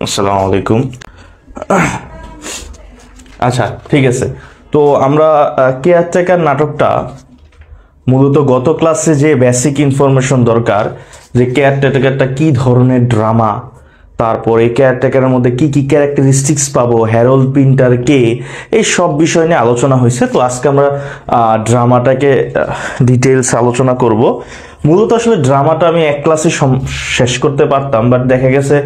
আসসালামু আলাইকুম। আচ্ছা, ঠিক আছে। তো আমরা কেয়ারটেকার নাটকটা মূলত গত ক্লাসে যে বেসিক ইনফরমেশন দরকার, যে কেয়ারটেকারটা কি ধরনের ড্রামা, তারপর এই কেয়ারটেকারের মধ্যে কি কি ক্যারেক্টারিস্টিক্স পাবো, হ্যারল্ড পিন্টার কে, এই সব বিষয় নিয়ে আলোচনা হয়েছে। তো আজকে আমরা ড্রামাটাকে ডিটেলস আলোচনা করব। মূলত আসলে ড্রামাটা আমি এক ক্লাসে শেষ করতে পারতাম, বাট দেখা গেছে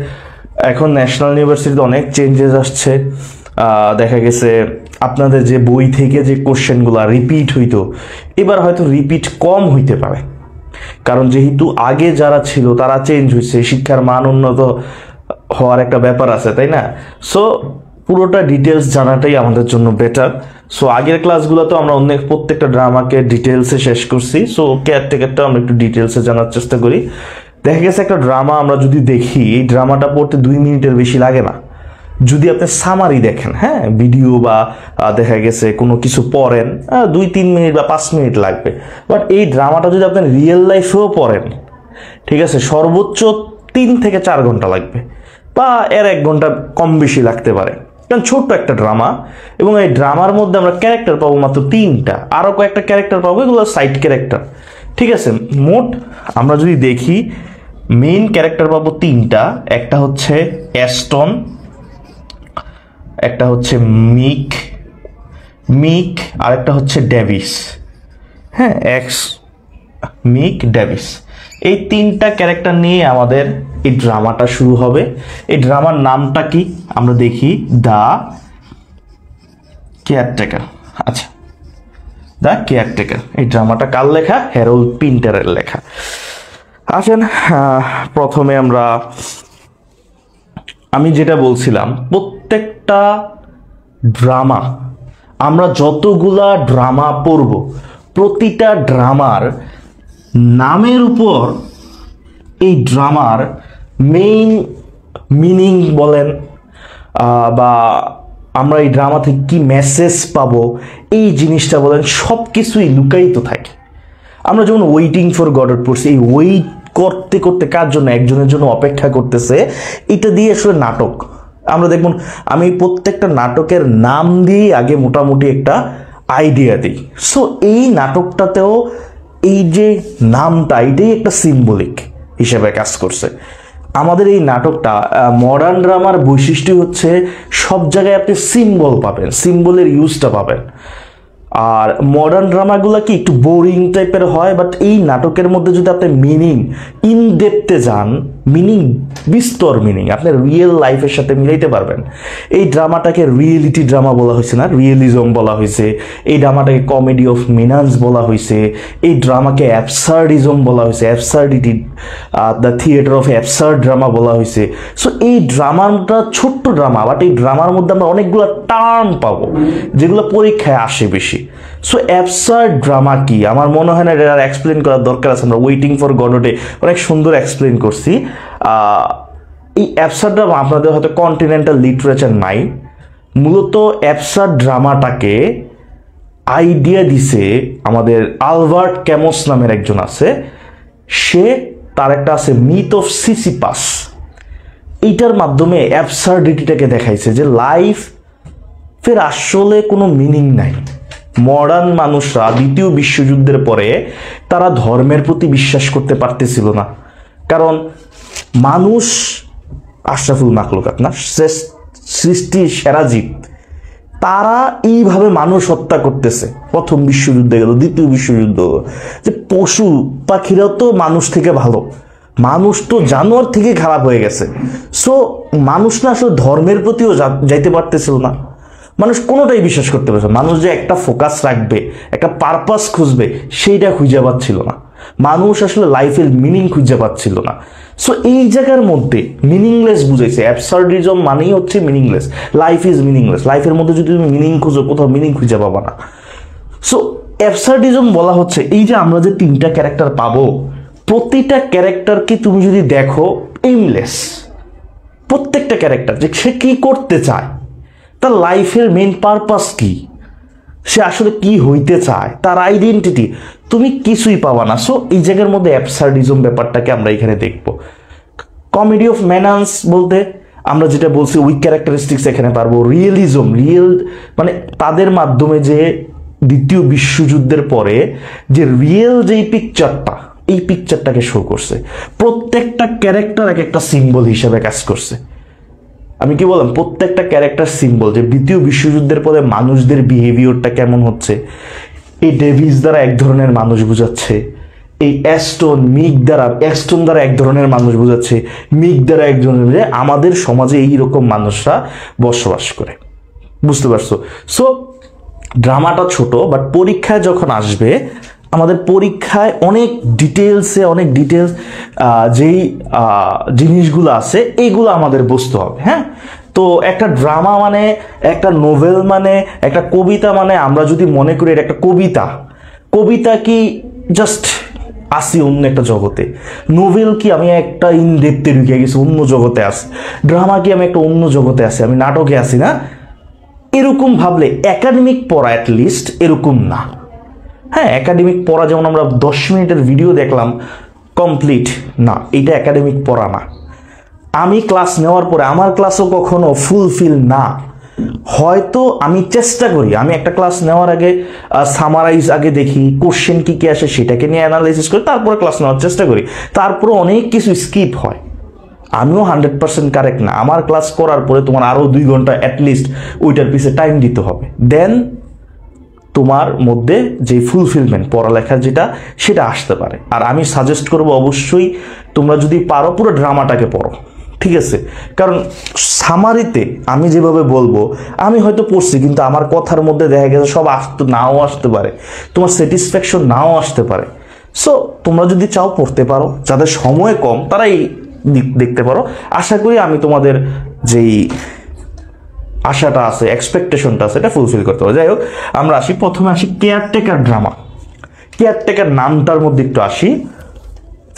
এখন ন্যাশনাল ইউনিভার্সিটিতে অনেক চেঞ্জেস আসছে। দেখা গেছে আপনাদের যে বই থেকে যে কোশ্চেনগুলো রিপিট হইতো, এবার হয়তো রিপিট কম হইতে পারে, কারণ যেহেতু আগে যারা ছিল তারা চেঞ্জ হয়েছে, শিক্ষার মান উন্নত হওয়ার একটা ব্যাপার আছে, তাই না? সো পুরোটা ডিটেলস জানাটাই আমাদের জন্য বেটার। সো আগের ক্লাসগুলো তো আমরা অনেক প্রত্যেকটা ড্রামাকে ডিটেলসে শেষ করছি। সো কেয়ারটেকারটা আমরা একটু ডিটেলসে জানার চেষ্টা করি। দেখা গেছে একটা ড্রামা আমরা যদি দেখি, এই ড্রামাটা পড়তে 2 মিনিটের বেশি লাগে না যদি আপনি সামারি দেখেন, হ্যাঁ, ভিডিও বা দেখা গেছে কোনো কিছু পড়েন, 2-3 মিনিট বা 5 মিনিট লাগবে। বাট এই ড্রামাটা যদি আপনি রিয়েল লাইফেও পড়েন, ঠিক আছে, সর্বোচ্চ 3 থেকে 4 ঘন্টা লাগবে, বা এর 1 ঘন্টা কম বেশি লাগতে পারে, কারণ ছোট্ট একটা ড্রামা। এবং এই ড্রামার মধ্যে আমরা ক্যারেক্টার পাবো মাত্র 3টা, আরও কয়েকটা ক্যারেক্টার পাবো, এগুলো সাইড ক্যারেক্টার, ঠিক আছে। মোট আমরা যদি দেখি, মেইন ক্যারেক্টার পাবো 3টা। একটা হচ্ছে অ্যাস্টন, একটা হচ্ছে মিক আর একটা হচ্ছে ডেভিস, হ্যাঁ, মিক ডেভিস। এই 3টা ক্যারেক্টার নিয়ে আমাদের এই ড্রামাটা শুরু হবে। এই ড্রামার নামটা কি আমরা দেখি, দ্য কেয়ারটেকার। আচ্ছা, দ্য কেয়ারটেকার, এই ড্রামাটা কার লেখা? হ্যারল্ড পিন্টারের লেখা। আসেন, প্রথমে আমি যেটা বলছিলাম, প্রত্যেকটা ড্রামা, আমরা যতগুলা ড্রামা পড়ব, প্রতিটা ড্রামার নামের উপর এই ড্রামার মেইন মিনিং বলেন, বা আমরা এই ড্রামা থেকে কি মেসেজ পাবো, এই জিনিসটা বলেন, সব কিছুই লুকায়িত থাকে। আমরা যেমন ওয়েটিং ফর গডট পড়ছি, এই ওয়েট করতে করতে কার জন্য? একজনের জন্য অপেক্ষা করতেছে। এটা দিয়ে আসলে নাটক আমরা দেখুন, আমি প্রত্যেকটা নাটকের নাম দিয়ে আগে মোটামুটি একটা আইডিয়া দিই। সো এই নাটকটাতেও এই যে নামটা, এটাই একটা সিম্বলিক হিসেবে কাজ করছে। আমাদের এই নাটকটা মডার্ন ড্রামার বৈশিষ্ট্য হচ্ছে সব জায়গায় আপনি সিম্বল পাবেন, সিম্বলের ইউজটা পাবেন। আর মডার্ন ড্রামাগুলো কি একটু বোরিং টাইপের হয়, বাট এই নাটকের মধ্যে যদি আপনি মিনিং ইন ডেপথে যান, মিনিং, বিস্তর মিনিং আপনার রিয়েল লাইফের সাথে মিলাইতে পারবেন। এই ড্রামাটাকে রিয়েলিটি ড্রামা বলা হয়েছে না, রিয়েলিজম বলা হয়েছে। এই ড্রামাটাকে কমেডি অফ মিনান্স বলা হয়েছে। এই ড্রামাকে অ্যাবসার্ডিজম বলা হয়েছে, অ্যাবসার্ডিটি, the theatre of absurd drama বলা হয়েছে। সো এই ড্রামাটা ছোট্ট ড্রামা, বাট এই ড্রামার মধ্যে আমরা অনেকগুলো টার্ম পাবো যেগুলো পরীক্ষায় আসে বেশি। সো অ্যাবসার্ড ড্রামা কি, আমার মনে হয় না এটা আর এক্সপ্লেন করার দরকার আছে। আমরা ওয়েটিং ফর গডটে অনেক সুন্দর এক্সপ্লেন করছি। এই অ্যাবসার্ড ড্রামা আপনাদের হয়তো কন্টিনেন্টাল লিটারেচার নাই। মূলত অ্যাবসার্ড ড্রামাটাকে আইডিয়া দিছে আমাদের আলবার্ট ক্যামুস নামের একজন আছে, সে, তার একটা আছে মিথ অফ সিসিপাস। এইটার মাধ্যমে অ্যাবসার্ডিটিটাকে দেখাইছে যে লাইফের আসলে কোনো মিনিং নাই। মডার্ন মানুষরা ২য় বিশ্বযুদ্ধের পরে তারা ধর্মের প্রতি বিশ্বাস করতে পারতেছিল না, কারণ মানুষ আশরাফুল মাখলুকাত না, সৃষ্টির সেরা জীব, তারা এইভাবে মানুষ হত্যা করতেছে। প্রথম বিশ্বযুদ্ধে গেল, 2য় বিশ্বযুদ্ধ, যে পশু পাখিরাও তো মানুষ থেকে ভালো, মানুষ তো জানোয়ার থেকে খারাপ হয়ে গেছে। সো মানুষ না আসলে ধর্মের প্রতিও যাইতে পারতেছিল না, মানুষ কোনোটাই বিশ্বাস করতে পারছে। মানুষ যে একটা ফোকাস রাখবে, একটা পারপাস খুঁজবে, সেইটা খুঁজে পাচ্ছিল না। মানুষ আসলে লাইফের মিনিং খুঁজে পাচ্ছিল না। সো এই জায়গার মধ্যে মিনিংলেস বুঝাইছে। অ্যাবসার্ডিজম মানেই হচ্ছে মিনিংলেস, লাইফ ইজ মিনিংলেস। লাইফের মধ্যে যদি তুমি মিনিং খুঁজো, কোথাও মিনিং খুঁজে পাবা না। সো অ্যাবসার্ডিজম বলা হচ্ছে এই যে আমরা যে 3টা ক্যারেক্টার পাবো, প্রতিটা ক্যারেক্টারকে তুমি যদি দেখো এইমলেস। প্রত্যেকটা ক্যারেক্টার যে সে কি করতে চায়, তার লাইফের মেইন পারপাস কি, সে আসলে কি হইতে চায়, তার আইডেন্টিটি, তুমি কিছুই পাবা না। সো এই জায়গার মধ্যে অ্যাবসার্ডিজম ব্যাপারটাকে আমরা এখানে দেখব। কমেডি অফ ম্যানান্স বলতে আমরা যেটা বলছি উইক ক্যারেক্টারিস্টিক্স এখানে পারবো, রিয়েলিজম, মানে তাদের মাধ্যমে যে দ্বিতীয় বিশ্বযুদ্ধের পরে যে রিয়েল যেই পিকচারটা, এই পিকচারটাকে শো করছে। প্রত্যেকটা ক্যারেক্টার এক একটা সিম্বল হিসেবে কাজ করছে। আমি কি বললাম, প্রত্যেকটা ক্যারেক্টার সিম্বল, যে দ্বিতীয় বিশ্বযুদ্ধের পরে মানুষদের বিহেভিয়ারটা কেমন হচ্ছে। এই ডেভিস দ্বারা এক ধরনের মানুষ বোঝাচ্ছে, এই অ্যাস্টন দ্বারা এক ধরনের মানুষ বোঝাচ্ছে, মিক দ্বারা এক ধরনের, আমাদের সমাজে এইরকম মানুষরা বসবাস করে। বুঝতে পারছো? সো ড্রামাটা ছোট, বাট পরীক্ষায় যখন আসবে, আমাদের পরীক্ষায় অনেক ডিটেলস যেই জিনিসগুলো আছে এইগুলো আমাদের বুঝতে হবে। হ্যাঁ, তো একটা ড্রামা মানে, একটা নোভেল মানে, একটা কবিতা মানে, আমরা যদি মনে করি এটা একটা কবিতা কি জাস্ট আসি অন্য একটা জগতে, নোভেল কি আমি একটা ইনডেপথে ঢুকে গেছি, অন্য জগতে আসি, ড্রামা কি আমি একটা অন্য জগতে আসি, আমি নাটকে আসি না, এরকম ভাবলে একাডেমিক পড়া অ্যাটলিস্ট এরকম না। হ্যাঁ, একাডেমিক পড়া যেমন আমরা 10 মিনিটের ভিডিও দেখলাম কমপ্লিট না, এটা একাডেমিক পড়া না। আমি ক্লাস নেওয়ার পরে আমার ক্লাসও কখনো ফুলফিল না। হয়তো আমি চেষ্টা করি, আমি একটা ক্লাস নেওয়ার আগে সামারাইজ আগে দেখি, কোশ্চেন কি আসে সেটাকে নিয়ে অ্যানালাইসিস করি, তারপরে ক্লাস নেওয়ার চেষ্টা করি। তারপরে অনেক কিছু স্কিপ হয়, আমিও 100% কারেক্ট না। আমার ক্লাস করার পরে তোমার আরও 2 ঘন্টা অ্যাটলিস্ট ওইটার পিছে টাইম দিতে হবে, দেন তোমার মধ্যে যে ফুলফিলমেন্ট পড়ালেখার যেটা, সেটা আসতে পারে। আর আমি সাজেস্ট করবো অবশ্যই তোমরা যদি পারো পুরো ড্রামাটাকে পড়ো, ঠিক আছে? কারণ সামারিতে আমি যেভাবে বলবো, আমি হয়তো পড়ছি কিন্তু আমার কথার মধ্যে দেখা গেছে সব নাও আসতে পারে, তোমার স্যাটিসফ্যাকশন নাও আসতে পারে। সো তোমরা যদি চাও পড়তে পারো, যাদের সময় কম তারাই দেখতে পারো। আশা করি আমি তোমাদের যেই আশাটা আছে, এক্সপেকটেশনটা আছে, এটা ফুলফিল করতে হবে। যাই হোক, আমরা প্রথমে আসি কেয়ারটেকার ড্রামা। কেয়ারটেকার নামটার মধ্যে একটু আসি।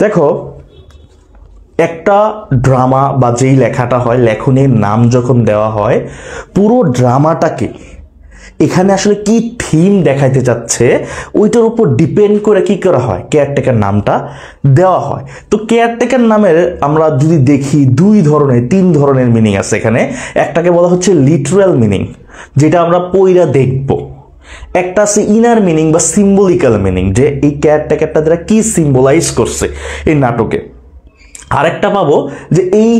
দেখো, একটা ড্রামা বা যেই লেখাটা হয়, লেখনের নাম যখন দেওয়া হয়, পুরো ড্রামাটাকে এখানে আসলে কি থিম দেখাইতে চাচ্ছে ওইটার উপর ডিপেন্ড করে কি করা হয়, কেয়ারটেকার নামটা দেওয়া হয়। তো কেয়ারটেকার নামের আমরা যদি দেখি 3 ধরনের মিনিং আছে এখানে। একটাকে বলা হচ্ছে লিটারাল মিনিং, যেটা আমরা পইরা দেখব। একটা আছে ইনার মিনিং বা সিম্বলিক্যাল মিনিং, যে এই কেয়ারটেকারটা দ্বারা কি সিম্বলাইজ করছে এই নাটকে। আরেকটা পাবো যে এই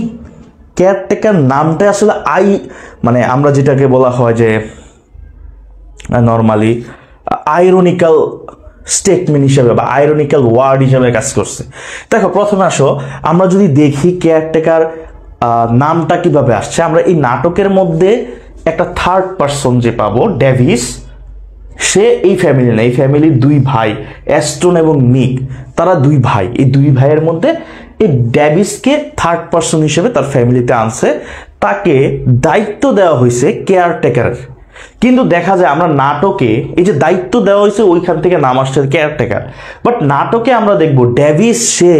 কেয়ারটেকার নামটা আসলে মানে আমরা যেটাকে বলা হয় যে নর্মালি আইরনিক্যাল স্টেটমেন্ট হিসেবে বা আইরনিক্যাল ওয়ার্ড হিসেবে কাজ করছে। দেখো, প্রথমে আসো আমরা যদি দেখি কেয়ারটেকার নামটা কিভাবে আসছে। আমরা এই নাটকের মধ্যে একটা থার্ড পারসন যে পাবো, ডেভিস, সে এই ফ্যামিলি না, এই ফ্যামিলির 2 ভাই, অ্যাস্টন এবং মিক, তারা 2 ভাই। এই 2 ভাইয়ের মধ্যে এই ডেভিসকে থার্ড পারসন হিসেবে তার ফ্যামিলিতে আনছে, তাকে দায়িত্ব দেওয়া হয়েছে কেয়ারটেকারের। কিন্তু দেখা যায় আমরা নাটকে এই যে দায়িত্ব দেওয়া হয়েছে ওইখান থেকে নাম আসছে কেয়ারটেকার, বাট নাটকে আমরা দেখব ডেভিস সে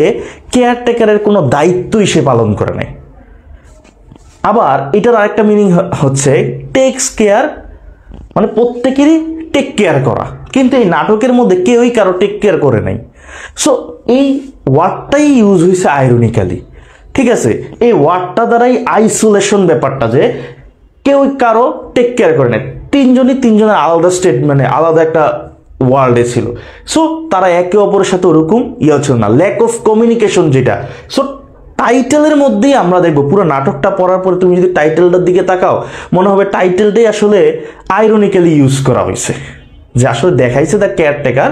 কেয়ারটেকারের কোনো দায়িত্বই সে পালন করে নাই। আবার এটার আরেকটা মিনিং হচ্ছে টেকস কেয়ার, মানে প্রত্যেকেরই টেক কেয়ার করা, কিন্তু এই নাটকের মধ্যে কেউই কারো টেক কেয়ার করে নাই। সো এই ওয়ার্ডটাই ইউজ হয়েছে আইরনিক্যালি, ঠিক আছে? এই ওয়ার্ডটা দ্বারাই আইসোলেশন ব্যাপারটা, যে কেউ কারো টেক কেয়ার করে নাই, তিনজনের আলাদা স্টেট, মানে আলাদা একটা ওয়ার্ল্ডে ছিল। সো তারা একে অপরের সাথে ওরকম ছিল না, ল্যাক অফ কমিউনিকেশন যেটা। সো টাইটেলের মধ্যেই আমরা দেখবো, পুরো নাটকটা পড়ার পরে তুমি যদি টাইটেলটার দিকে তাকাও, মনে হবে টাইটেলটাই আসলে আইরনিক্যালি ইউজ করা হয়েছে, যে আসলে দেখাইছে দ্য কেয়ারটেকার,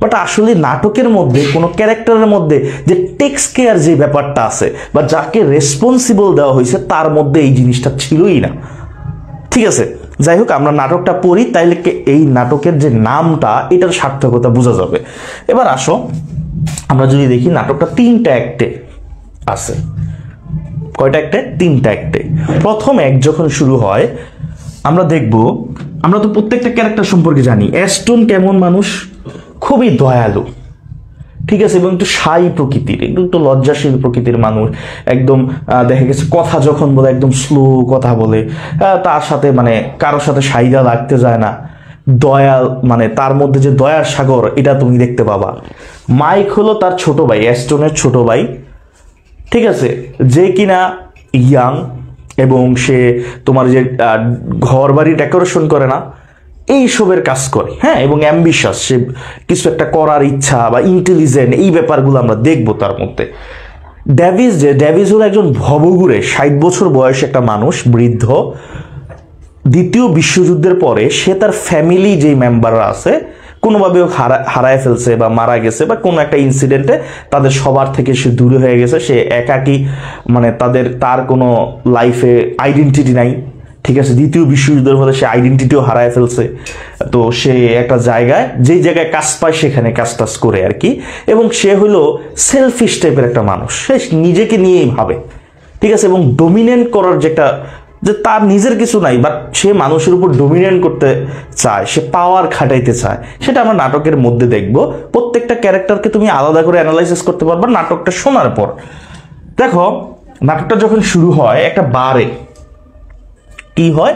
বাট আসলে নাটকের মধ্যে কোনো ক্যারেক্টারের মধ্যে যে টেক্স কেয়ার যে ব্যাপারটা আছে বা যাকে রেসপন্সিবল দেওয়া হয়েছে তার মধ্যে এই জিনিসটা ছিলই না, ঠিক আছে? যাই হোক, আমরা নাটকটা পড়ি, তাইলে এই নাটকের যে নামটা, এটার সার্থকতা বোঝা যাবে। এবার আসো, আমরা যদি দেখি নাটকটা 3টা অ্যাক্টে আছে। কয়টা অ্যাক্টে? 3টা অ্যাক্টে। প্রথম অ্যাক্ট যখন শুরু হয়, আমরা দেখব, আমরা তো প্রত্যেকটা ক্যারেক্টার সম্পর্কে জানি। অ্যাস্টন কেমন মানুষ, খুবই দয়ালু, ঠিক আছে, এবং একটু শাই প্রকৃতির, একটু লজ্জাশীল প্রকৃতির মানুষ। একদম দেখা গেছে কথা যখন বলে একদম স্লো কথা বলে, তার সাথে মানে কারোর সাথে সাইদা লাগতে যায় না, দয়াল, মানে তার মধ্যে যে দয়ার সাগর, এটা তুমি দেখতে পাবা। মাইক হলো তার ছোট ভাই, অ্যাস্টনের ছোট ভাই, ঠিক আছে, যে কিনা ইয়াং, এবং সে তোমার যে ঘর বাড়ি ডেকোরেশন করে না, এইসবের কাজ করে, হ্যাঁ, এবং অ্যাম্বিশাস, সে কিছু একটা করার ইচ্ছা বা ইন্টেলিজেন্ট, এই ব্যাপারগুলো আমরা দেখবো তার মধ্যে। ডেভিস হলো একজন ভবঘুরে 60 বছর বয়সী একটা মানুষ, বৃদ্ধ। দ্বিতীয় বিশ্বযুদ্ধের পরে সে তার ফ্যামিলি যেই মেম্বাররা আছে কোনোভাবে হারায় ফেলছে বা মারা গেছে বা কোনো একটা ইনসিডেন্টে তাদের সবার থেকে সে দূরে হয়ে গেছে, সে একাকী, মানে তার কোনো লাইফে আইডেন্টিটি নাই, ঠিক আছে। দ্বিতীয় বিশ্বযুদ্ধের ফলে সে আইডেন্টিটিও হারায় ফেলছে। তো সে একটা জায়গায়, যেই জায়গায় কাজ পায় সেখানে কাজ টাজ করে আর কি, এবং সে হলো সেলফিশ টাইপের একটা মানুষ, সে নিজেকে নিয়েই ভাবে, ঠিক আছে, এবং ডোমিনেন্ট করার যে তার নিজের কিছু নাই, বাট সে মানুষের উপর ডোমিনেন্ট করতে চায়, সে পাওয়ার খাটাইতে চায়। সেটা আমরা নাটকের মধ্যে দেখব। প্রত্যেকটা ক্যারেক্টারকে তুমি আলাদা করে অ্যানালাইসিস করতে পারবা নাটকটা শোনার পর। দেখো, নাটকটা যখন শুরু হয় একটা বারে, কি হয়,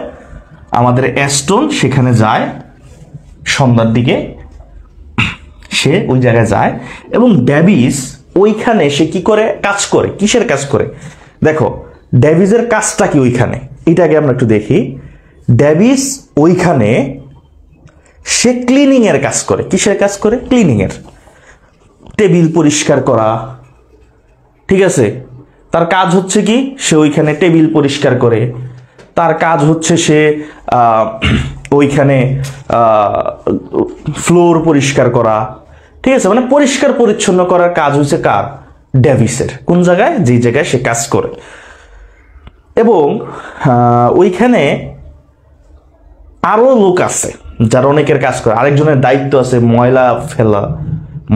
আমাদের অ্যাস্টন সেখানে যায় সন্ধ্যার দিকে, সে ওই জায়গায় যায়, এবং ডেভিস ওইখানে সে কি করে, কাজ করে। কিসের কাজ করে দেখো, ডেভিসের কাজটা কি ওইখানে, এটা আগে আমরা একটু দেখি। ডেভিস ওইখানে সে ক্লিনিং এর কাজ করে। কিসের কাজ করে? ক্লিনিং এর, টেবিল পরিষ্কার করা, ঠিক আছে। তার কাজ হচ্ছে কি, সে ওইখানে টেবিল পরিষ্কার করে। তার কাজ হচ্ছে সে ওইখানে ফ্লোর পরিষ্কার করা, ঠিক আছে, মানে পরিষ্কার পরিচ্ছন্ন করার কাজ হচ্ছে কার? ডেভিসের। কোন জায়গায়? যেই জায়গায় সে কাজ করে। এবং ওইখানে আরো লোক আছে যারা অনেকের কাজ করে। আরেকজনের দায়িত্ব আছে ময়লা ফেলা,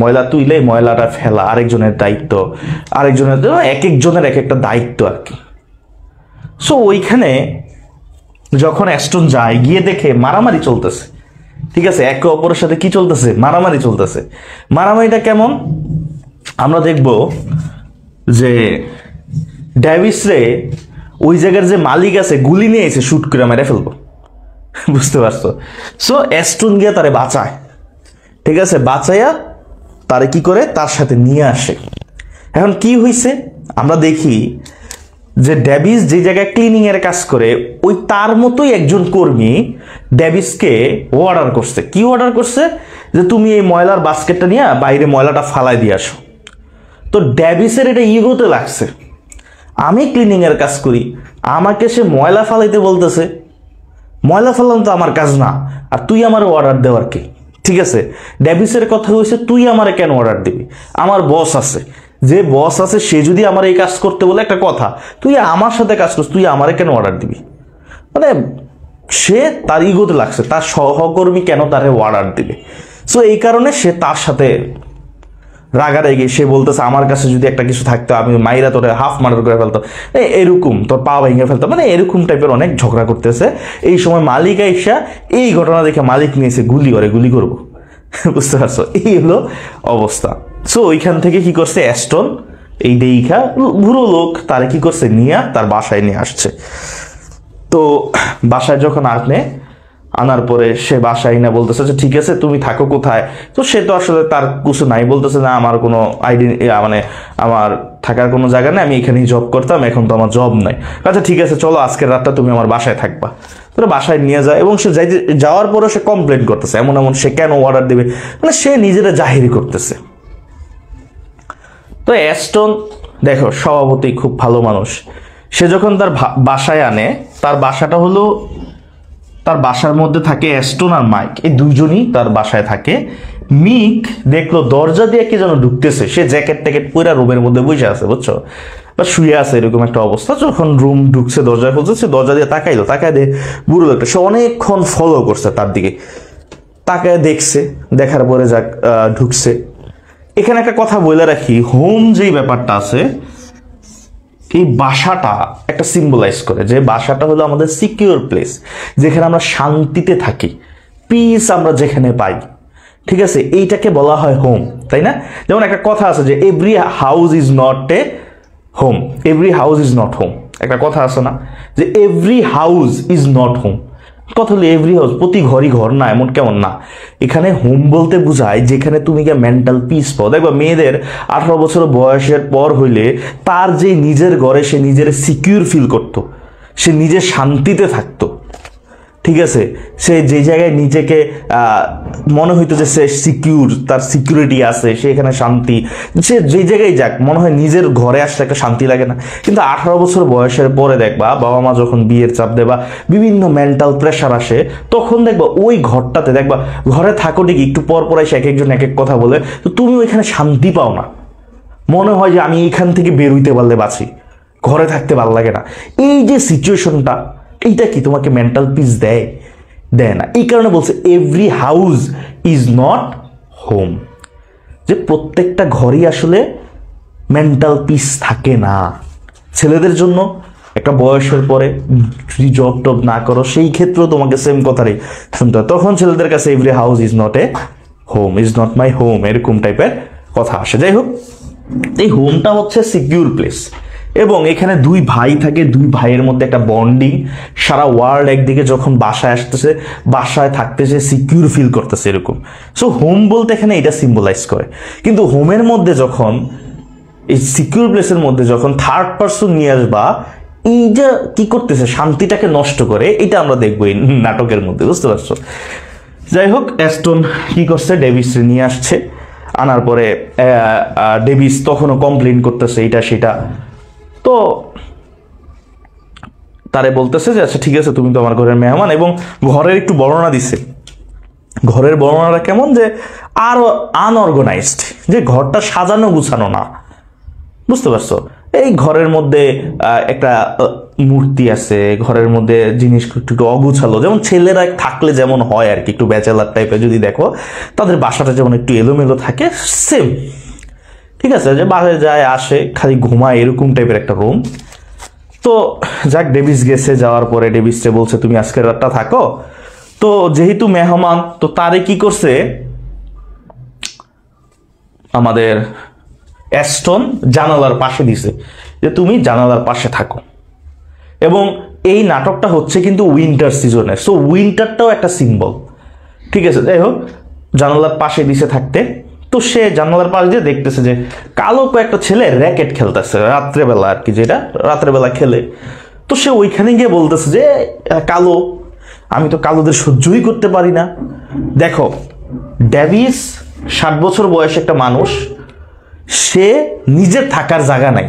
ময়লা তুইলে ময়লাটা ফেলা আরেকজনের দায়িত্ব, আরেকজনের, এক একজনের এক একটা দায়িত্ব আর কি। সো ওইখানে যখন অ্যাস্টন যায়, গিয়ে দেখে মারামারি চলতেছে, ঠিক আছে, একে অপরের সাথে কি চলতেছে? মারামারি চলতেছে। মারামারিটা কেমন আমরা দেখব যে ডেভিস রে ওই জায়গার যে মালিক আছে গুলি নিয়ে এসে শুট করে মেরে ফেলবো, বুঝতে পারছো? সো অ্যাস্টন গিয়ে তারে বাঁচায়, ঠিক আছে, বাঁচাইয়া তারে কি করে, তার সাথে নিয়ে আসে। এখন কি হয়েছে আমরা দেখি যে ডেভিস যে জায়গায় ক্লিনিং এর কাজ করে, ওই তার মতোই একজন কর্মী ডেভিসকে অর্ডার করছে। কি অর্ডার করছে? যে তুমি এই ময়লার বাস্কেটটা নিয়ে বাইরে ময়লাটা ফালাই দিয়ে আসো। তো ডেভিসের এটা ইগোতে লাগছে, আমি ক্লিনিং এর কাজ করি, আমাকে সে ময়লা ফালাইতে বলতেছে, ময়লা ফালানো তো আমার কাজ না, আর তুই আমার অর্ডার দেওয়ার কি? ঠিক আছে, ডেভিসের কথা হয়েছে তুই আমারে কেন অর্ডার দিবি? আমার বস আছে, যে বস আছে সে যদি আমার এই কাজ করতে বলে একটা কথা, তুই আমার সাথে কাজ করছিস, তুই আমারে কেন অর্ডার দিবি? মানে সে তার ইগোতে লাগছে, তার সহকর্মী কেন তারে অর্ডার দিবে। সো এই কারণে সে তার সাথে রাগারাগি, সে বলতেছে আমার কাছে যদি একটা কিছু থাকতো আমি মাইরা তোরে হাফ মার্ডার করে ফেলতো, এরকম তোর পা ভেঙে ফেলতো, মানে এরকম টাইপের অনেক ঝগড়া করতেছে। এই সময় মালিক আইসা এই ঘটনা দেখে মালিক নিয়েছে গুলি করে, গুলি করবো, বুঝতে পারছো? এই হলো অবস্থা। সো ওইখান থেকে কি করছে অ্যাস্টন, এই দেইখা বুড়ো লোক তারে কি করছে, নিয়ে তার বাসায় নিয়ে আসছে। তো বাসায় যখন আনার পরে সে বাসায় না বলতেছে যে ঠিক আছে তুমি থাকো কোথায়। তো সে তো আসলে তার কিছু নাই, বলতেছে না আমার কোনো মানে আমার থাকার কোনো জায়গা নেই, আমি এখানেই জব করতাম, এখন তো আমার জব নাই। আচ্ছা ঠিক আছে চলো আজকের রাতটা তুমি আমার বাসায় থাকবা। তো বাসায় নিয়ে যায়, এবং সে যাওয়ার পরেও সে কমপ্লেন করতেছে, এমন এমন সে কেন অর্ডার দেবে, মানে সে নিজেরা জাহিরি করতেছে। তো অ্যাস্টন দেখো স্বভাবতই খুব ভালো মানুষ, সে যখন তার বাসায় আনে, তার বাসাটা হলো, তার বাসার মধ্যে থাকে অ্যাস্টন আর মাইক, এই দুজনই তার বাসায় থাকে। মিক দেখলো দরজা দিয়ে কে যেন ঢুকতেছে, সে জ্যাকেট ট্যাকেট পুরা রুমের মধ্যে বসে আছে, বুঝছো, বা শুয়ে আছে, এরকম একটা অবস্থা। যখন রুম ঢুকছে, দরজা খুলছে, সে দরজা দিয়ে তাকায় দিয়ে বুড়ো লোকটা, সে অনেকক্ষণ ফলো করছে তার দিকে, তাকায় দেখছে, দেখার পরে যাক ঢুকছে। এখানে একটা কথা বলে রাখি, হোম যেই ব্যাপারটা আছে, এই বাসাটা একটা সিম্বলাইজ করে যে বাসাটা হলো আমাদের সিকিউর প্লেস, যেখানে আমরা শান্তিতে থাকি, পিস আমরা যেখানে পাই, ঠিক আছে, এইটাকে বলা হয় হোম, তাই না? যেমন একটা কথা আছে যে every house is not a home, every house is not home, একটা কথা আছে না যে every house is not home. কথা হলো এভরি হাউস, প্রতি ঘরই ঘর না, এমন কেমন না। এখানে হোম বলতে বোঝায় যেখানে তুমি গিয়ে মেন্টাল পিস পাও। দেখবা মেয়েদের 18 বছর বয়সের পর হইলে তার যে নিজের ঘরে সে নিজের সিকিউর ফিল করতো, সে নিজে শান্তিতে থাকতো, ঠিক আছে, সে যে জায়গায় নিজেকে মনে হইতো যে সে সিকিউর, তার সিকিউরিটি আছে, সে এখানে শান্তি, সে যে জায়গায় যাক মনে হয় নিজের ঘরে আসলে একটা শান্তি লাগে না। কিন্তু 18 বছর বয়সের পরে দেখবা বাবা মা যখন বিয়ের চাপ দেবা, বিভিন্ন মেন্টাল প্রেশার আসে, তখন দেখবা ওই ঘরটাতে দেখবা ঘরে থাকো ঠিকই, একটু পর পর এসে এক একজন এক এক কথা বলে, তো তুমি ওইখানে শান্তি পাও না, মনে হয় যে আমি এইখান থেকে বের হইতে পারলে বাঁচি, ঘরে থাকতে ভালো লাগে না। এই যে সিচুয়েশনটা, এইটা কি তোমাকে মেন্টাল পিস দেয়? দেয় না। এই কারণে বলছে every house is not home, যে প্রত্যেকটা ঘরই আসলে মেন্টাল পিস থাকে না। ছেলেদের জন্য একটা বয়সের পরে যদি জব টব না করো, সেই ক্ষেত্রেও তোমাকে সেম কথারই শুনতে হয়, তখন ছেলেদের কাছে every house is not a home, is not my home, এরকম টাইপের কথা আসে। যাই হোক, এই হোমটা হচ্ছে সিকিউর প্লেস, এবং এখানে দুই ভাই থাকে, দুই ভাইয়ের মধ্যে একটা বন্ডিং, সারা ওয়ার্ল্ড একদিকে যখন বাসায় আসতেছে, বাসায় থাকতেছে, সিকিউর ফিল করতেছে এরকম। সো হোম বলতে এখানে এটা সিম্বলাইজ করে। কিন্তু হোমের মধ্যে যখন, এই সিকিউর প্লেসের মধ্যে যখন থার্ড পার্সন নিয়ে আসবা, এইটা কি করতেছে, শান্তিটাকে নষ্ট করে, এটা আমরা দেখবো এই নাটকের মধ্যে, বুঝতে পারছো? যাই হোক, অ্যাস্টন কি করছে, ডেভিস নিয়ে আসছে, আনার পরে ডেভিস তখনও কমপ্লেন করতেছে এটা সেটা, তো তারে বলতেছে যে আচ্ছা ঠিক আছে, তুমি তো আমার ঘরের মেহমান, এবং ঘরের একটু বর্ণনা দিছে। ঘরের বর্ণনাটা কেমন, যে আরো আনঅর্গানাইজড, যে ঘরটা সাজানো গুছানো না, বুঝতে পারছো? এই ঘরের মধ্যে একটা মূর্তি আছে, ঘরের মধ্যে জিনিস একটু অগুছালো, যেমন ছেলেরা থাকলে যেমন হয় আর কি, একটু ব্যাচেলার টাইপের যদি দেখো, তাদের বাসাটা যেমন একটু এলোমেলো থাকে, সেম, ঠিক আছে, যে বাইরে যায় আসে খালি ঘুমায়, এরকম টাইপের একটা রুম। তো যাক, ডেভিস গেছে, যাওয়ার পরে ডেভিসকে বলছে তুমি আজকের রাতটা থাকো। তো যেহেতু মেহমান, তো তারে কি করছে আমাদের অ্যাস্টন জানালার পাশে দিছে, যে তুমি জানালার পাশে থাকো। এবং এই নাটকটা হচ্ছে কিন্তু উইন্টার সিজনে, সো উইন্টারটাও একটা সিম্বল, ঠিক আছে। যাই হোক, জানালার পাশে দিছে থাকতে, তো সে জানালার পাশ দিয়ে দেখতেছে যে কালো কয়েকটা ছেলে র্যাকেট খেলতেছে রাত্রেবেলা আর কি, যেটা রাত্রেবেলা খেলে। তো সে ওইখানে গিয়ে বলতেছে যে কালো, আমি তো কালোদের সহ্যই করতে পারি না। দেখো, ডেভিস 60 বছর বয়স একটা মানুষ, সে নিজের থাকার জায়গা নাই,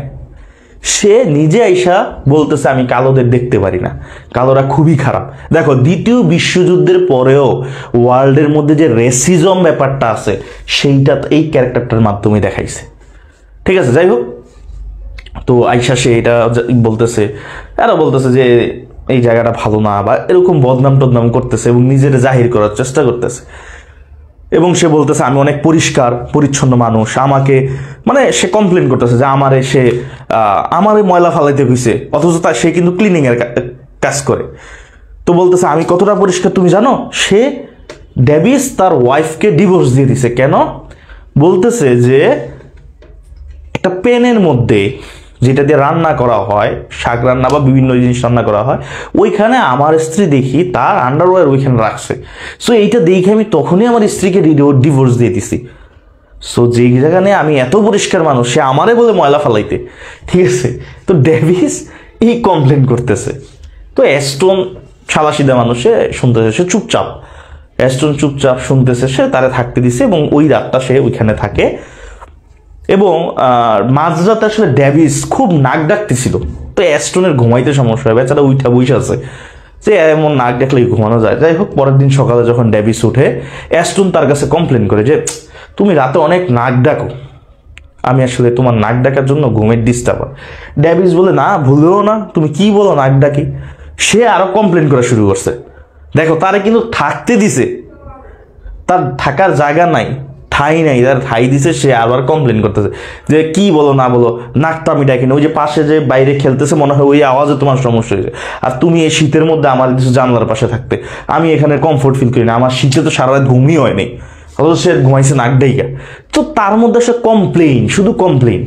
সে নিজে আইসা বলতেছে আমি কালোদের দেখতে পারি না, কালোরা খুবই খারাপ। দেখো, দ্বিতীয় বিশ্বযুদ্ধের পরেও ওয়ার্ল্ডের মধ্যে যে রেসিজম ব্যাপারটা আছে, সেইটা এই ক্যারেক্টারটার মাধ্যমে দেখাইছে, ঠিক আছে। যাই হোক, তো আইসা সে এটা বলতেছে, এরা বলতেছে যে এই জায়গাটা ভালো না, বা এরকম বদনাম টদনাম করতেছে, এবং নিজের জাহির করার চেষ্টা করতেছে। এবং সে বলতেছে আমি অনেক পরিষ্কার পরিচ্ছন্ন মানুষ, আমাকে মানে সে কমপ্লেন করতেছে যে আমারে ময়লা ফালাইতে হয়েছে, অথচ তা সে কিন্তু ক্লিনিং এর কাজ করে। তো বলতেছে আমি কতটা পরিষ্কার তুমি জানো? সে ডেভিস তার ওয়াইফকে ডিভোর্স দিয়ে দিছে। কেন? বলতেছে যে একটা প্যানের মধ্যে যেটা দিয়ে রান্না করা হয়, শাক রান্না বা বিভিন্ন জিনিস রান্না করা হয়, ওইখানে আমার স্ত্রী দেখি তার আন্ডারওয়্যার ওইখানে রাখছে। সো এইটা দেখে আমি তখনই আমার স্ত্রীকে ডিভোর্স দিয়ে দিছি। সো যেই জায়গা নিয়ে আমি এত পরিষ্কার মানুষ, সে আমারে বলে ময়লা ফালাইতে, ঠিক আছে। তো ডেভিস এই কমপ্লেন করতেছে। তো অ্যাস্টন সাদাসিধা মানুষে শুনতেছে, সে চুপচাপ, অ্যাস্টন চুপচাপ শুনতেছে, সে তারে থাকতে দিছে, এবং ওই রাতটা সে ওইখানে থাকে। এবং মাঝরাতে আসলে ডেভিস খুব নাক ডাকতেছিল, তো অ্যাস্টনের ঘুমাইতে সমস্যা হয়, বেচারা উইঠা বইসা আছে, যে এমন নাক ডাকলেই ঘুমানো যায়। যাই হোক, পরের দিন সকালে যখন ডেভিস উঠে, অ্যাস্টন তার কাছে কমপ্লেন করে যে তুমি রাতে অনেক নাক ডাকো, আমি আসলে তোমার নাক ডাকার জন্য ঘুমের ডিস্টার্ব হয়। ডেভিস বলে না, ভুলেও না, তুমি কি বলো নাক ডাকি। সে আরো কমপ্লেন করা শুরু করছে। দেখো, তারে কিন্তু থাকতে দিছে, তার থাকার জায়গা নাই, ঠাই নাই, তার ঠাই দিছে, সে আবার কমপ্লেন করতেছে যে কি বলো না বলো, নাকটা আমি ডাকি না, ওই যে পাশে যে বাইরে খেলতেছে মনে হয় ওই আওয়াজে তোমার সমস্যা হয়েছে, আর তুমি এই শীতের মধ্যে আমার জানলার পাশে থাকতে, আমি এখানে কমফোর্ট ফিল করি না, আমার শীতে তো সারা রাত ঘুমই হয়নি, অথচ সে ঘুমাইছে নাক ডাইকা। তো তার মধ্যে সে কমপ্লেইন, শুধু কমপ্লেইন,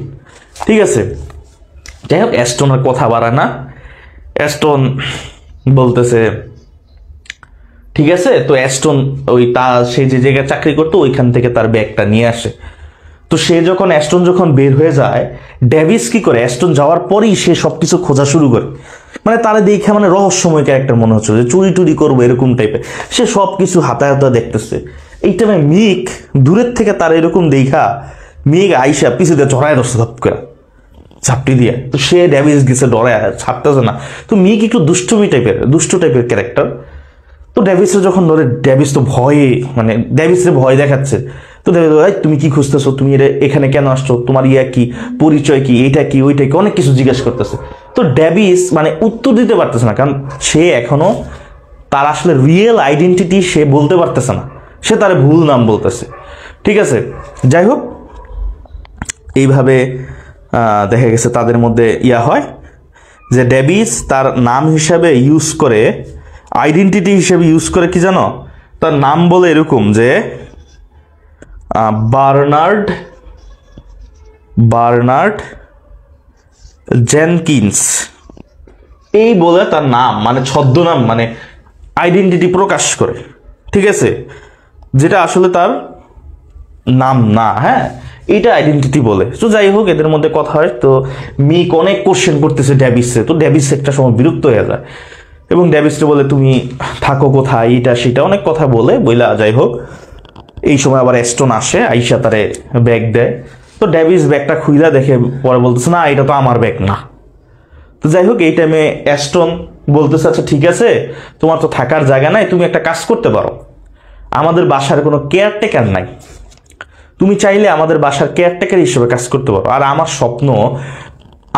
ঠিক আছে। যাই হোক, অ্যাস্টনের কথা বাড়ায় না, অ্যাস্টন বলতেছে ঠিক আছে। তো অ্যাস্টন সে যে জায়গায় চাকরি করতো ওইখান থেকে তার ব্যাগটা নিয়ে আসে। তো সে যখন অ্যাস্টন যখন বের হয়ে যায়, ডেভিস কি করে, অ্যাস্টন যাওয়ার পরেই সে সবকিছু খোঁজা শুরু করে মানে তারা দেখে মানে রহস্যময় ক্যারেক্টার মনে হচ্ছে যে চুরি টুরি করবো এরকম টাইপের, সে সব কিছু হাতায় হাতা দেখতেছে। এই টাইমে মিক দূরের থেকে তার এরকম দেখা মিক আইসা পিছু দিয়ে চড়ায় ধরছে ধপ করে ঝাপটি দিয়ে। তো সে ডেভিস গেছে ডরায় ছাড়তেছে না। তো মিক একটু দুষ্ট টাইপের ক্যারেক্টার। তো ডেভিসের যখন ধরে ডেভিস তো ভয়ে মানে ডেভিসের ভয় দেখাচ্ছে। তো ডেভিস ভাই তুমি কি খুঁজতেছো, তুমি এখানে কেন আসছো, তোমার ইয়া কি, পরিচয় কি, এইটা কি ওইটা কি, অনেক কিছু জিজ্ঞেস করতেছে। তো ডেভিস মানে উত্তর দিতে পারতেছে না, কারণ সে এখনো তার আসলে রিয়েল আইডেন্টিটি সে বলতে পারতেছে না, সে তার ভুল নাম বলতেছে। ঠিক আছে, যাই হোক এইভাবে দেখা গেছে তাদের মধ্যে ইয়া হয় যে ডেভিস তার নাম হিসাবে ইউজ করে, আইডেন্টিটি হিসেবে ইউজ করে কি জানো, তার নাম বলে এরকম যে বার্নার্ড জেনকিন্স, এই বলে তার নাম মানে ছদ্মনাম মানে আইডেন্টিটি প্রকাশ করে। ঠিক আছে, যেটা আসলে তার নাম না, হ্যাঁ এটা আইডেন্টিটি বলে। তো যাই হোক এদের মধ্যে কথা হয়। তো মিক অনেক কোশ্চেন করতেছে ডেভিসে। তো ডেভিস একটা সময় বিরক্ত হয়ে যায় এবং ডেভিসকে বলে তুমি থাকো কোথায়, এটা সেটা অনেক কথা বইলা। যাই হোক এই সময় আবার অ্যাস্টন আসে, আইসা তারে ব্যাগ দেয়। তো ডেভিস ব্যাগটা খুইলা দেখে পরে বলতেছে না এটা তো আমার ব্যাগ না। তো যাই হোক এই টাইমে অ্যাস্টন বলতেছে আচ্ছা ঠিক আছে, তোমার তো থাকার জায়গা নাই, তুমি একটা কাজ করতে পারো, আমাদের বাসার কোনো কেয়ারটেকার নাই, তুমি চাইলে আমাদের বাসার কেয়ারটেকার হিসেবে কাজ করতে পারো। আর আমার স্বপ্ন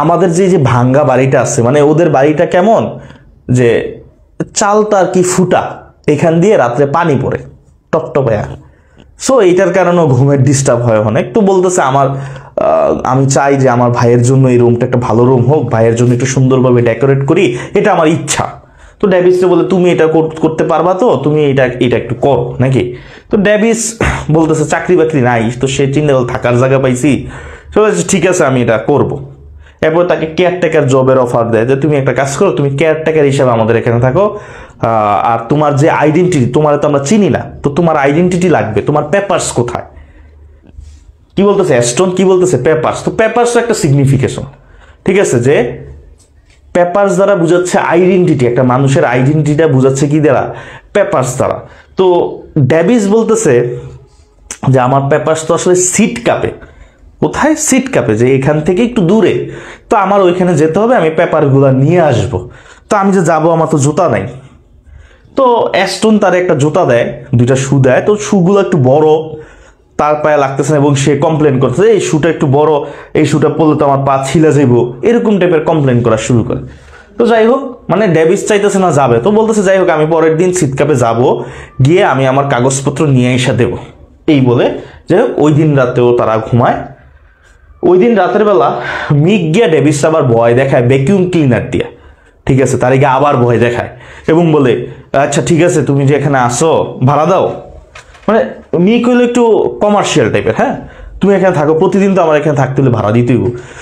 আমাদের যে ভাঙ্গা বাড়িটা আছে, মানে ওদের বাড়িটা কেমন যে চালটা আর কি ফুটা, এখান দিয়ে রাত্রে পানি পড়ে টপটপে। সো এইটার কারণেও ঘুমের ডিস্টার্ব হয় অনেক। তো বলতেছে আমি চাই যে আমার ভাইয়ের জন্য এই রুমটা একটা ভালো রুম হোক, ভাইয়ের জন্য একটু সুন্দরভাবে ডেকোরেট করি, এটা আমার ইচ্ছা। তো ডেভিসকে বলে তুমি এটা করতে পারবা, তো তুমি এটা একটু করো নাকি। তো ডেভিস বলতেছে চাকরি বাকরি নাই, তো সে চিন্তা থাকার জায়গা পাইছি, তো ঠিক আছে আমি এটা করবো। এরপর তাকে কেয়ারটেকার জবের অফার দেয় যে তুমি একটা কাজ করো, তুমি কেয়ারটেকার হিসেবে আমাদের এখানে থাকো, আর তোমার যে আইডেন্টিটি, তোমার তো আমরা চিনি না, তো তোমার আইডেন্টিটি লাগবে, তোমার পেপারস কোথায়। কি বলতেছে অ্যাস্টন, কি বলতেছে পেপারস। তো পেপারস একটা সিগনিফিকেশন, ঠিক আছে, যে পেপারস দ্বারা বুঝাচ্ছে আইডেন্টিটি, একটা মানুষের আইডেন্টিটিটা বুঝাচ্ছে কি দ্বারা, পেপারস দ্বারা। তো ডেভিস বলতেছে যে আমার পেপারস তো আসলে সিট কাপে। কোথায়? সিট কাপে, যে এখান থেকে একটু দূরে, তো আমার ওইখানে যেতে হবে, আমি পেপারগুলো নিয়ে আসবো। তো আমি যে যাবো, আমার তো জুতা নাই। তো অ্যাস্টন তার একটা জুতা দেয়, দুইটা শু দেয়। তো শুগুলো একটু বড়, তার পায়ে লাগতেছে না, এবং সে কমপ্লেন করতেছে এই শুটা একটু বড়, এই শুটা পরলে তো আমার পা ছিলা যাইব, এরকম টাইপের কমপ্লেন করা শুরু করে। তো যাই হোক মানে ডেভিস চাইতেছে না যাবে, তো বলতেছে যাই হোক আমি পরের দিন সিট কাপে যাবো, গিয়ে আমি আমার কাগজপত্র নিয়ে এসে দেবো, এই বলে যাই হোক ওই দিন রাতেও তারা ঘুমায়। ওই দিন রাতের বেলা মিক গিয়া ডেভিস আবার ভয় দেখায় ভ্যাকিউম ক্লিনার দিয়ে। ঠিক আছে, তার গিয়ে আবার ভয় দেখায় এবং বলে আচ্ছা ঠিক আছে তুমি যে এখানে আসো ভাড়া দাও। মানে মিক হইলো একটু কমার্শিয়াল টাইপের, হ্যাঁ তুমি এখানে থাকো, প্রতিদিন তো আমার এখানে থাকতে হলে ভাড়া দিতেই,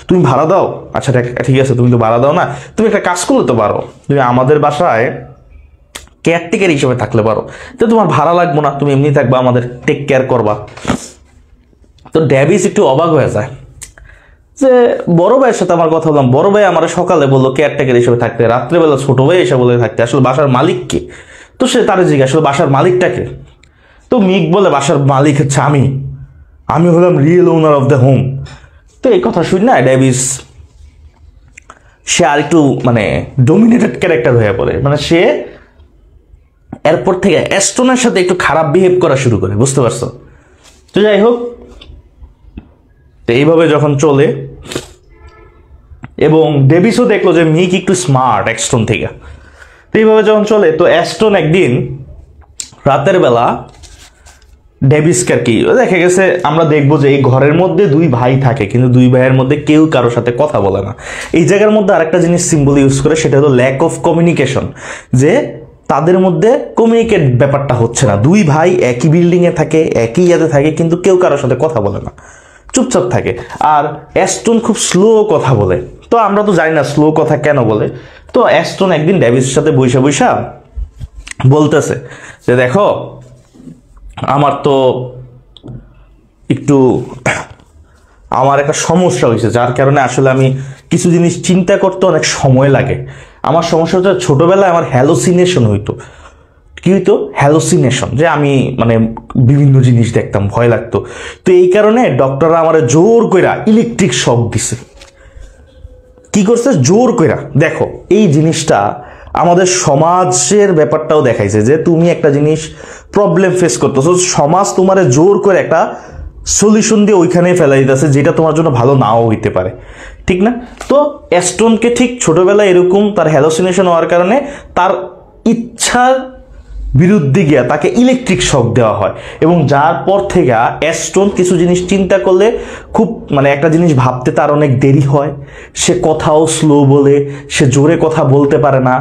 তুমি ভাড়া দাও। আচ্ছা ঠিক আছে তুমি তো ভাড়া দাও না, তুমি একটা কাজ করলে তো পারো, তুমি আমাদের বাসায় কেয়ারটেকার হিসেবে থাকলে পারো, তো তোমার ভাড়া লাগবো না, তুমি এমনি থাকবা, আমাদের টেক কেয়ার করবা। তো ডেভিস একটু অবাক হয়ে যায় যে বড় ভাইয়ের সাথে আমার কথা বললাম, বড় ভাই আমার সকালে বললো কেয়ারটেকার হিসেবে থাকতে, রাত্রেবেলা ছোট ভাই এসে বলে থাকতে, আসলে বাসার মালিক কে? তো সে তার জিজ্ঞাসা আসলে বাসার মালিকটাকে। তো মিক বলে বাসার মালিক হচ্ছে আমি হলাম real owner of the home. তো এই কথা শুনি না ডেভিস সে আর একটু মানে ডোমিনেটেড ক্যারেক্টার হয়ে পড়ে, মানে সে এরপর থেকে অ্যাস্টনের সাথে একটু খারাপ বিহেভ করা শুরু করে, বুঝতে পারছো? তো যাই হোক এইভাবে যখন চলে এবং ডেভিসও দেখলো যে মিক একটু স্মার্ট অ্যাস্টন থেকে, তো এইভাবে যখন চলে, তো অ্যাস্টন একদিন রাতের বেলা ডেভিসকে আর কি দেখা গেছে, আমরা দেখবো যে এই ঘরের মধ্যে দুই ভাই থাকে, কিন্তু দুই ভাইয়ের মধ্যে কেউ কারোর সাথে কথা বলে না। এই জায়গার মধ্যে আরেকটা জিনিস সিম্বল ইউজ করে, সেটা হলো ল্যাক অফ কমিউনিকেশন, যে তাদের মধ্যে কমিউনিকেট ব্যাপারটা হচ্ছে না। দুই ভাই একই বিল্ডিং এ থাকে, একই ইয়াতে থাকে, কিন্তু কেউ কারোর সাথে কথা বলে না, চুপচাপ থাকে। আর অ্যাস্টন খুব স্লো কথা বলে, তো আমরা তো জানি না স্লো কথা কেন বলে। তো অ্যাস্টন একদিন ডেভিসের সাথে বৈশা বলতেছে যে দেখো আমার তো একটু আমার একটা সমস্যা হয়েছে, যার কারণে আসলে আমি কিছু জিনিস চিন্তা করতে অনেক সময় লাগে, আমার সমস্যা হচ্ছে ছোটবেলায় আমার হ্যালোসিনেশন হইতো। কি হইতো? হ্যালোসিনেশন, যে আমি মানে বিভিন্ন জিনিস দেখতাম, ভয় লাগতো। তো এই কারণে ডক্টররা আমার জোর কইরা ইলেকট্রিক শক দিছে। কি করছে? জোর কইরা। দেখো এই জিনিসটা আমাদের সমাজের ব্যাপারটাও দেখাইছে যে তুমি একটা জিনিস প্রবলেম ফেস করতেছো, সমাজ তোমার জোর করে একটা সলিউশন দিয়ে ওইখানেই ফেলাই দিতেছে, যেটা তোমার জন্য ভালো নাও হইতে পারে, ঠিক না? তো অ্যাস্টনকে ঠিক ছোটবেলায় এরকম তার হ্যালোসিনেশন হওয়ার কারণে তার ইচ্ছার বিরুদ্ধে গিয়া তাকে ইলেকট্রিক শক দেওয়া হয়, এবং যার পর থেকে অ্যাস্টন কিছু জিনিস চিন্তা করলে খুব মানে একটা জিনিস ভাবতে তার অনেক দেরি হয়, সে কথাও স্লো বলে, সে জোরে কথা বলতে পারে না,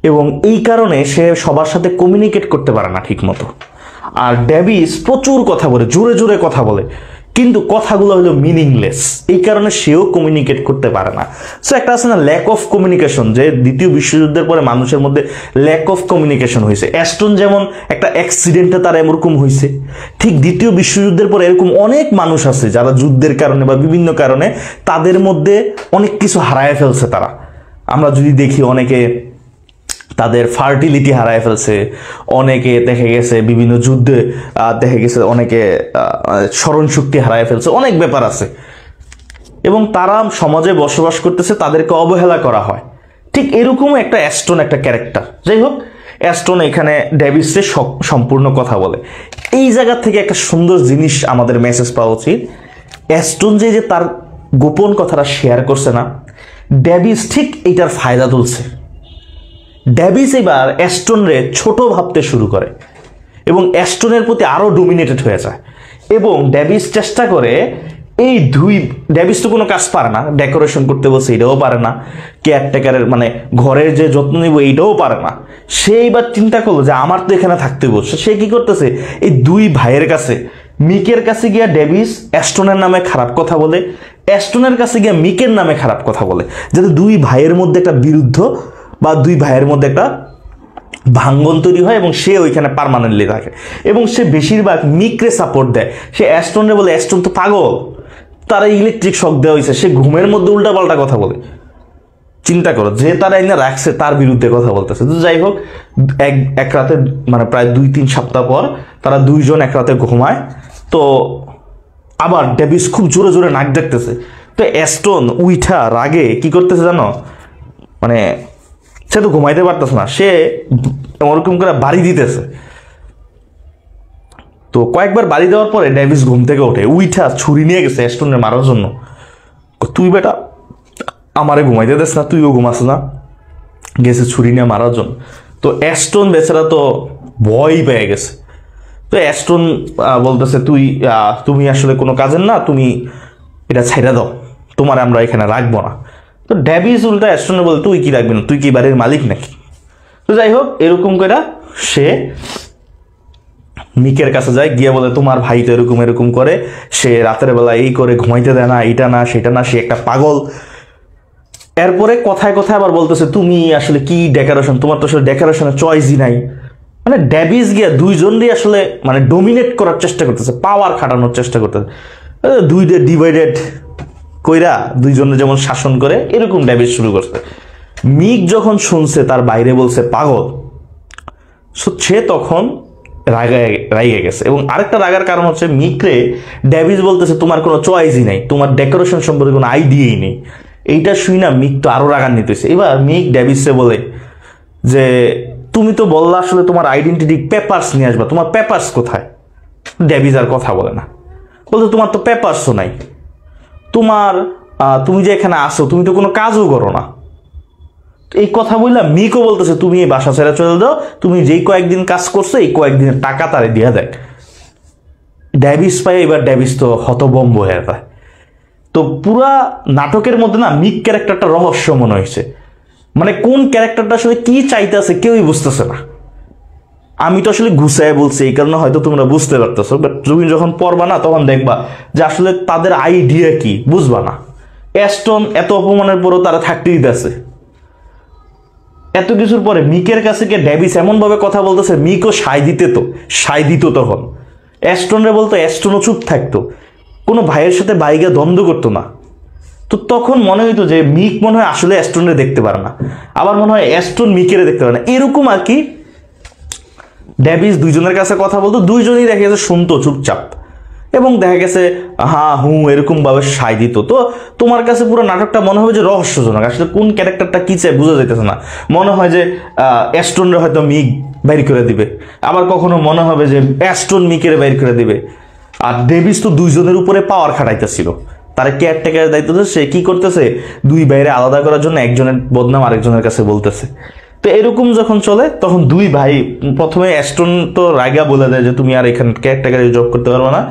এবং এই কারণে সে সবার সাথে কমিউনিকেট করতে পারে না ঠিক মতো। আর ডেভিস প্রচুর কথা বলে, জোরে জোরে কথা বলে, কিন্তু কথাগুলো হলো মিনিংলেস, এই কারণে সেও কমিউনিকেট করতে পারে না। সো একটা আছে না ল্যাক অফ কমিউনিকেশন, যে দ্বিতীয় বিশ্বযুদ্ধের পরে মানুষের মধ্যে ল্যাক অফ কমিউনিকেশন হয়েছে। অ্যাস্টন যেমন একটা অ্যাক্সিডেন্টে তার এরকম হয়েছে, ঠিক দ্বিতীয় বিশ্বযুদ্ধের পরে এরকম অনেক মানুষ আছে যারা যুদ্ধের কারণে বা বিভিন্ন কারণে তাদের মধ্যে অনেক কিছু হারায় ফেলছে তারা। আমরা যদি দেখি অনেকে তাদের ফার্টিলিটি হারায় ফেলছে, অনেকে দেখা গেছে বিভিন্ন যুদ্ধে দেখা গেছে অনেকে স্মরণ শক্তি হারায় ফেলছে, অনেক ব্যাপার আছে, এবং তারা সমাজে বসবাস করতেছে, তাদেরকে অবহেলা করা হয়। ঠিক এরকমও একটা অ্যাস্টন একটা ক্যারেক্টার। যাই হোক, অ্যাস্টন এখানে ডেভিসে সম্পূর্ণ কথা বলে। এই জায়গা থেকে একটা সুন্দর জিনিস আমাদের মেসেজ পাওয়া উচিত। অ্যাস্টন যে তার গোপন কথাটা শেয়ার করছে না, ডেভিস ঠিক এইটার ফায়দা তুলছে। ডেভিস এবার অ্যাস্টনরে ছোট ভাবতে শুরু করে এবং অ্যাস্টনের প্রতি আরো ডোমিনেটেড হয়ে যায়, এবং ডেভিস চেষ্টা করে এই ডেভিস তো কোনো কাজ পারে না, ডেকোরেশন করতে বসে এটাও পারে না, কেয়ারটেকারের মানে ঘরের যে যত্ন নিব এইটাও পারে না। সে এবার চিন্তা করলো যে আমার তো এখানে থাকতে বসে। সে কি করতেছে, এই দুই ভাইয়ের কাছে, মিকের কাছে গিয়া ডেভিস অ্যাস্টনের নামে খারাপ কথা বলে, অ্যাস্টনের কাছে গিয়া মিকের নামে খারাপ কথা বলে, যাতে দুই ভাইয়ের মধ্যে একটা বিরুদ্ধ বা দুই ভাইয়ের মধ্যে একটা ভাঙ্গন তৈরি হয়, এবং সে ওইখানে পার্মানেন্টলি থাকে, এবং সে বেশিরভাগ মিকরে সাপোর্ট দেয়। সে অ্যাস্টনরে বলে অ্যাস্টন তো পাগল, তারা ইলেকট্রিক শক দেওয়া হয়েছে, সে ঘুমের মধ্যে উল্টাপাল্টা কথা বলে। চিন্তা করো, যে তারা এনে রাখছে তার বিরুদ্ধে কথা বলতেছে। তো যাই হোক, এক রাতে মানে প্রায় 2-3 সপ্তাহ পর তারা দুইজন এক রাতে ঘুমায়। তো আবার ডেভিস খুব জোরে জোরে নাক ডাকতেছে। তো অ্যাস্টন উইঠা রাগে কি করতেছে জানো, মানে সে তো ঘুমাইতে পারতেছে না, সে ওরকম করে বাড়ি দিতেছে। তো কয়েকবার বাড়ি দেওয়ার পরে ডেভিস ঘুম থেকে ওঠে, উইঠা ছুরি নিয়ে গেছে অ্যাস্টনের মারার জন্য। তুই বেটা আমারে ঘুমাইতে দেস না, তুইও ঘুমাস না, গেছে ছুরি নিয়ে মারার জন্য। তো অ্যাস্টন বেচারা তো ভয় পেয়ে গেছে। তো অ্যাস্টন বলতেছে তুমি আসলে কোনো কাজের না, তুমি এটা ছাইড়া দাও, তোমার আমরা এখানে রাখবো না। তো ডেভিস উল্টা অ্যাস্টনে বলে তুই কি রাখবি না, তুই কি বাড়ির মালিক নাকি? তো যাই হোক, এরকম করে সে মিকের কাছে যায়, গিয়ে বলে তোমার ভাই তো এরকম এরকম করে, সে রাতের বেলা এই করে, ঘুমাইতে দেয় না, এইটা না সেটা না, সে একটা পাগল। এরপরে কথায় কথায় আবার বলতেছে তুমি আসলে কি ডেকোরেশন, তোমার তো আসলে ডেকোরেশনের চয়েসই নাই। মানে ডেভিস গিয়া দুইজনই আসলে মানে ডোমিনেট করার চেষ্টা করতেছে, পাওয়ার খাটানোর চেষ্টা করতেছে, দুইটা ডিভাইডেড কইরা দুইজনে যেমন শাসন করে এরকম ডেভিস শুরু করছে। মিক যখন শুনছে তার বাইরে বলছে পাগল, সে তখন রাগে গেছে। এবং আরেকটা রাগার কারণ হচ্ছে মিকরে ডেভিস বলতেছে তোমার কোনো চয়েসই নাই, তোমার ডেকোরেশন সম্পর্কে কোনো আইডিয়াই নেই। এইটা শুই না মিক তো আরো রাগান্বিত হয়েছে। এবার মিক ডেভিসে বলে যে তুমি তো বললা আসলে তোমার আইডেন্টিটি পেপারস নিয়ে আসবা, তোমার পেপারস কোথায়? ডেভিস আর কথা বলে না, বলতে তোমার তো পেপারসও নাই, তুমি যে এখানে আসো তুমি তো কোনো কাজও করো না। এই কথা বললাম, মিকও বলতেছে তুমি এই বাসা ছেড়ে চলে দাও, তুমি যেই কয়েকদিন কাজ করছো এই কয়েকদিনের টাকা তারে দিয়ে দেয়। ডেভিস পায়, এবার ডেভিস তো হতভম্ব হয়ে যায়। তো পুরা নাটকের মধ্যে না মিক ক্যারেক্টারটা রহস্য মনে হয়েছে, মানে কোন ক্যারেক্টারটা আসলে কি চাইতেছে কেউই বুঝতেছে না। আমি তো আসলে গুছায় বলছি এই কারণে হয়তো তোমরা বুঝতে পারতেছো, বাট তুমি যখন পড়বা না তখন দেখবা যে আসলে তাদের আইডিয়া কি, বুঝবা না। অ্যাস্টন এত অপমানের পরও তারা থাকতে দিতেছে। এত কিছুর পরে মিকের কাছে গিয়ে ডেভিস এমন ভাবে কথা বলতেছে, মিকও সায় দিত তখন। অ্যাস্টনরে বলতো, অ্যাস্টনও চুপ থাকতো, কোনো ভাইয়ের সাথে ভাইকে দ্বন্দ্ব করতো না। তো তখন মনে হইতো যে মিক মনে হয় আসলে অ্যাস্টনরে দেখতে পারে না, আবার মনে হয় অ্যাস্টন মিকেরে দেখতে পারে না, এরকম আর কি। ডেভিস দুইজনের কাছে কথা বলতো, দুইজনই দেখা গেছে শুনতো চুপচাপ, এবং দেখা গেছে হ্যাঁ হুঁ এরকম ভাবে সায় দিত। তো তোমার কাছে পুরো নাটকটা মনে হবে যে রহস্যজনক, আসলে কোন ক্যারেক্টারটা কি চায় বোঝা যাইতেছে না। মনে হয় যে অ্যাস্টনরে হয়তো মিক বাইর করে দিবে, আবার কখনো মনে হবে যে অ্যাস্টন মিকের বাইর করে দিবে। আর ডেভিস তো দুইজনের উপরে পাওয়ার খাটাইতেছিল, তারা কেয়ারটেকারের দায়িত্ব, সে কি করতেছে দুই বাইরে আলাদা করার জন্য একজনের বদনাম আরেকজনের কাছে বলতেছে। তো এরকম যখন চলে তখন দুই ভাই, প্রথমে অ্যাস্টন তো রাগা বলে দেয় যে তুমি আর এখানে কেয়ারটেকারে জব করতে পারবে না।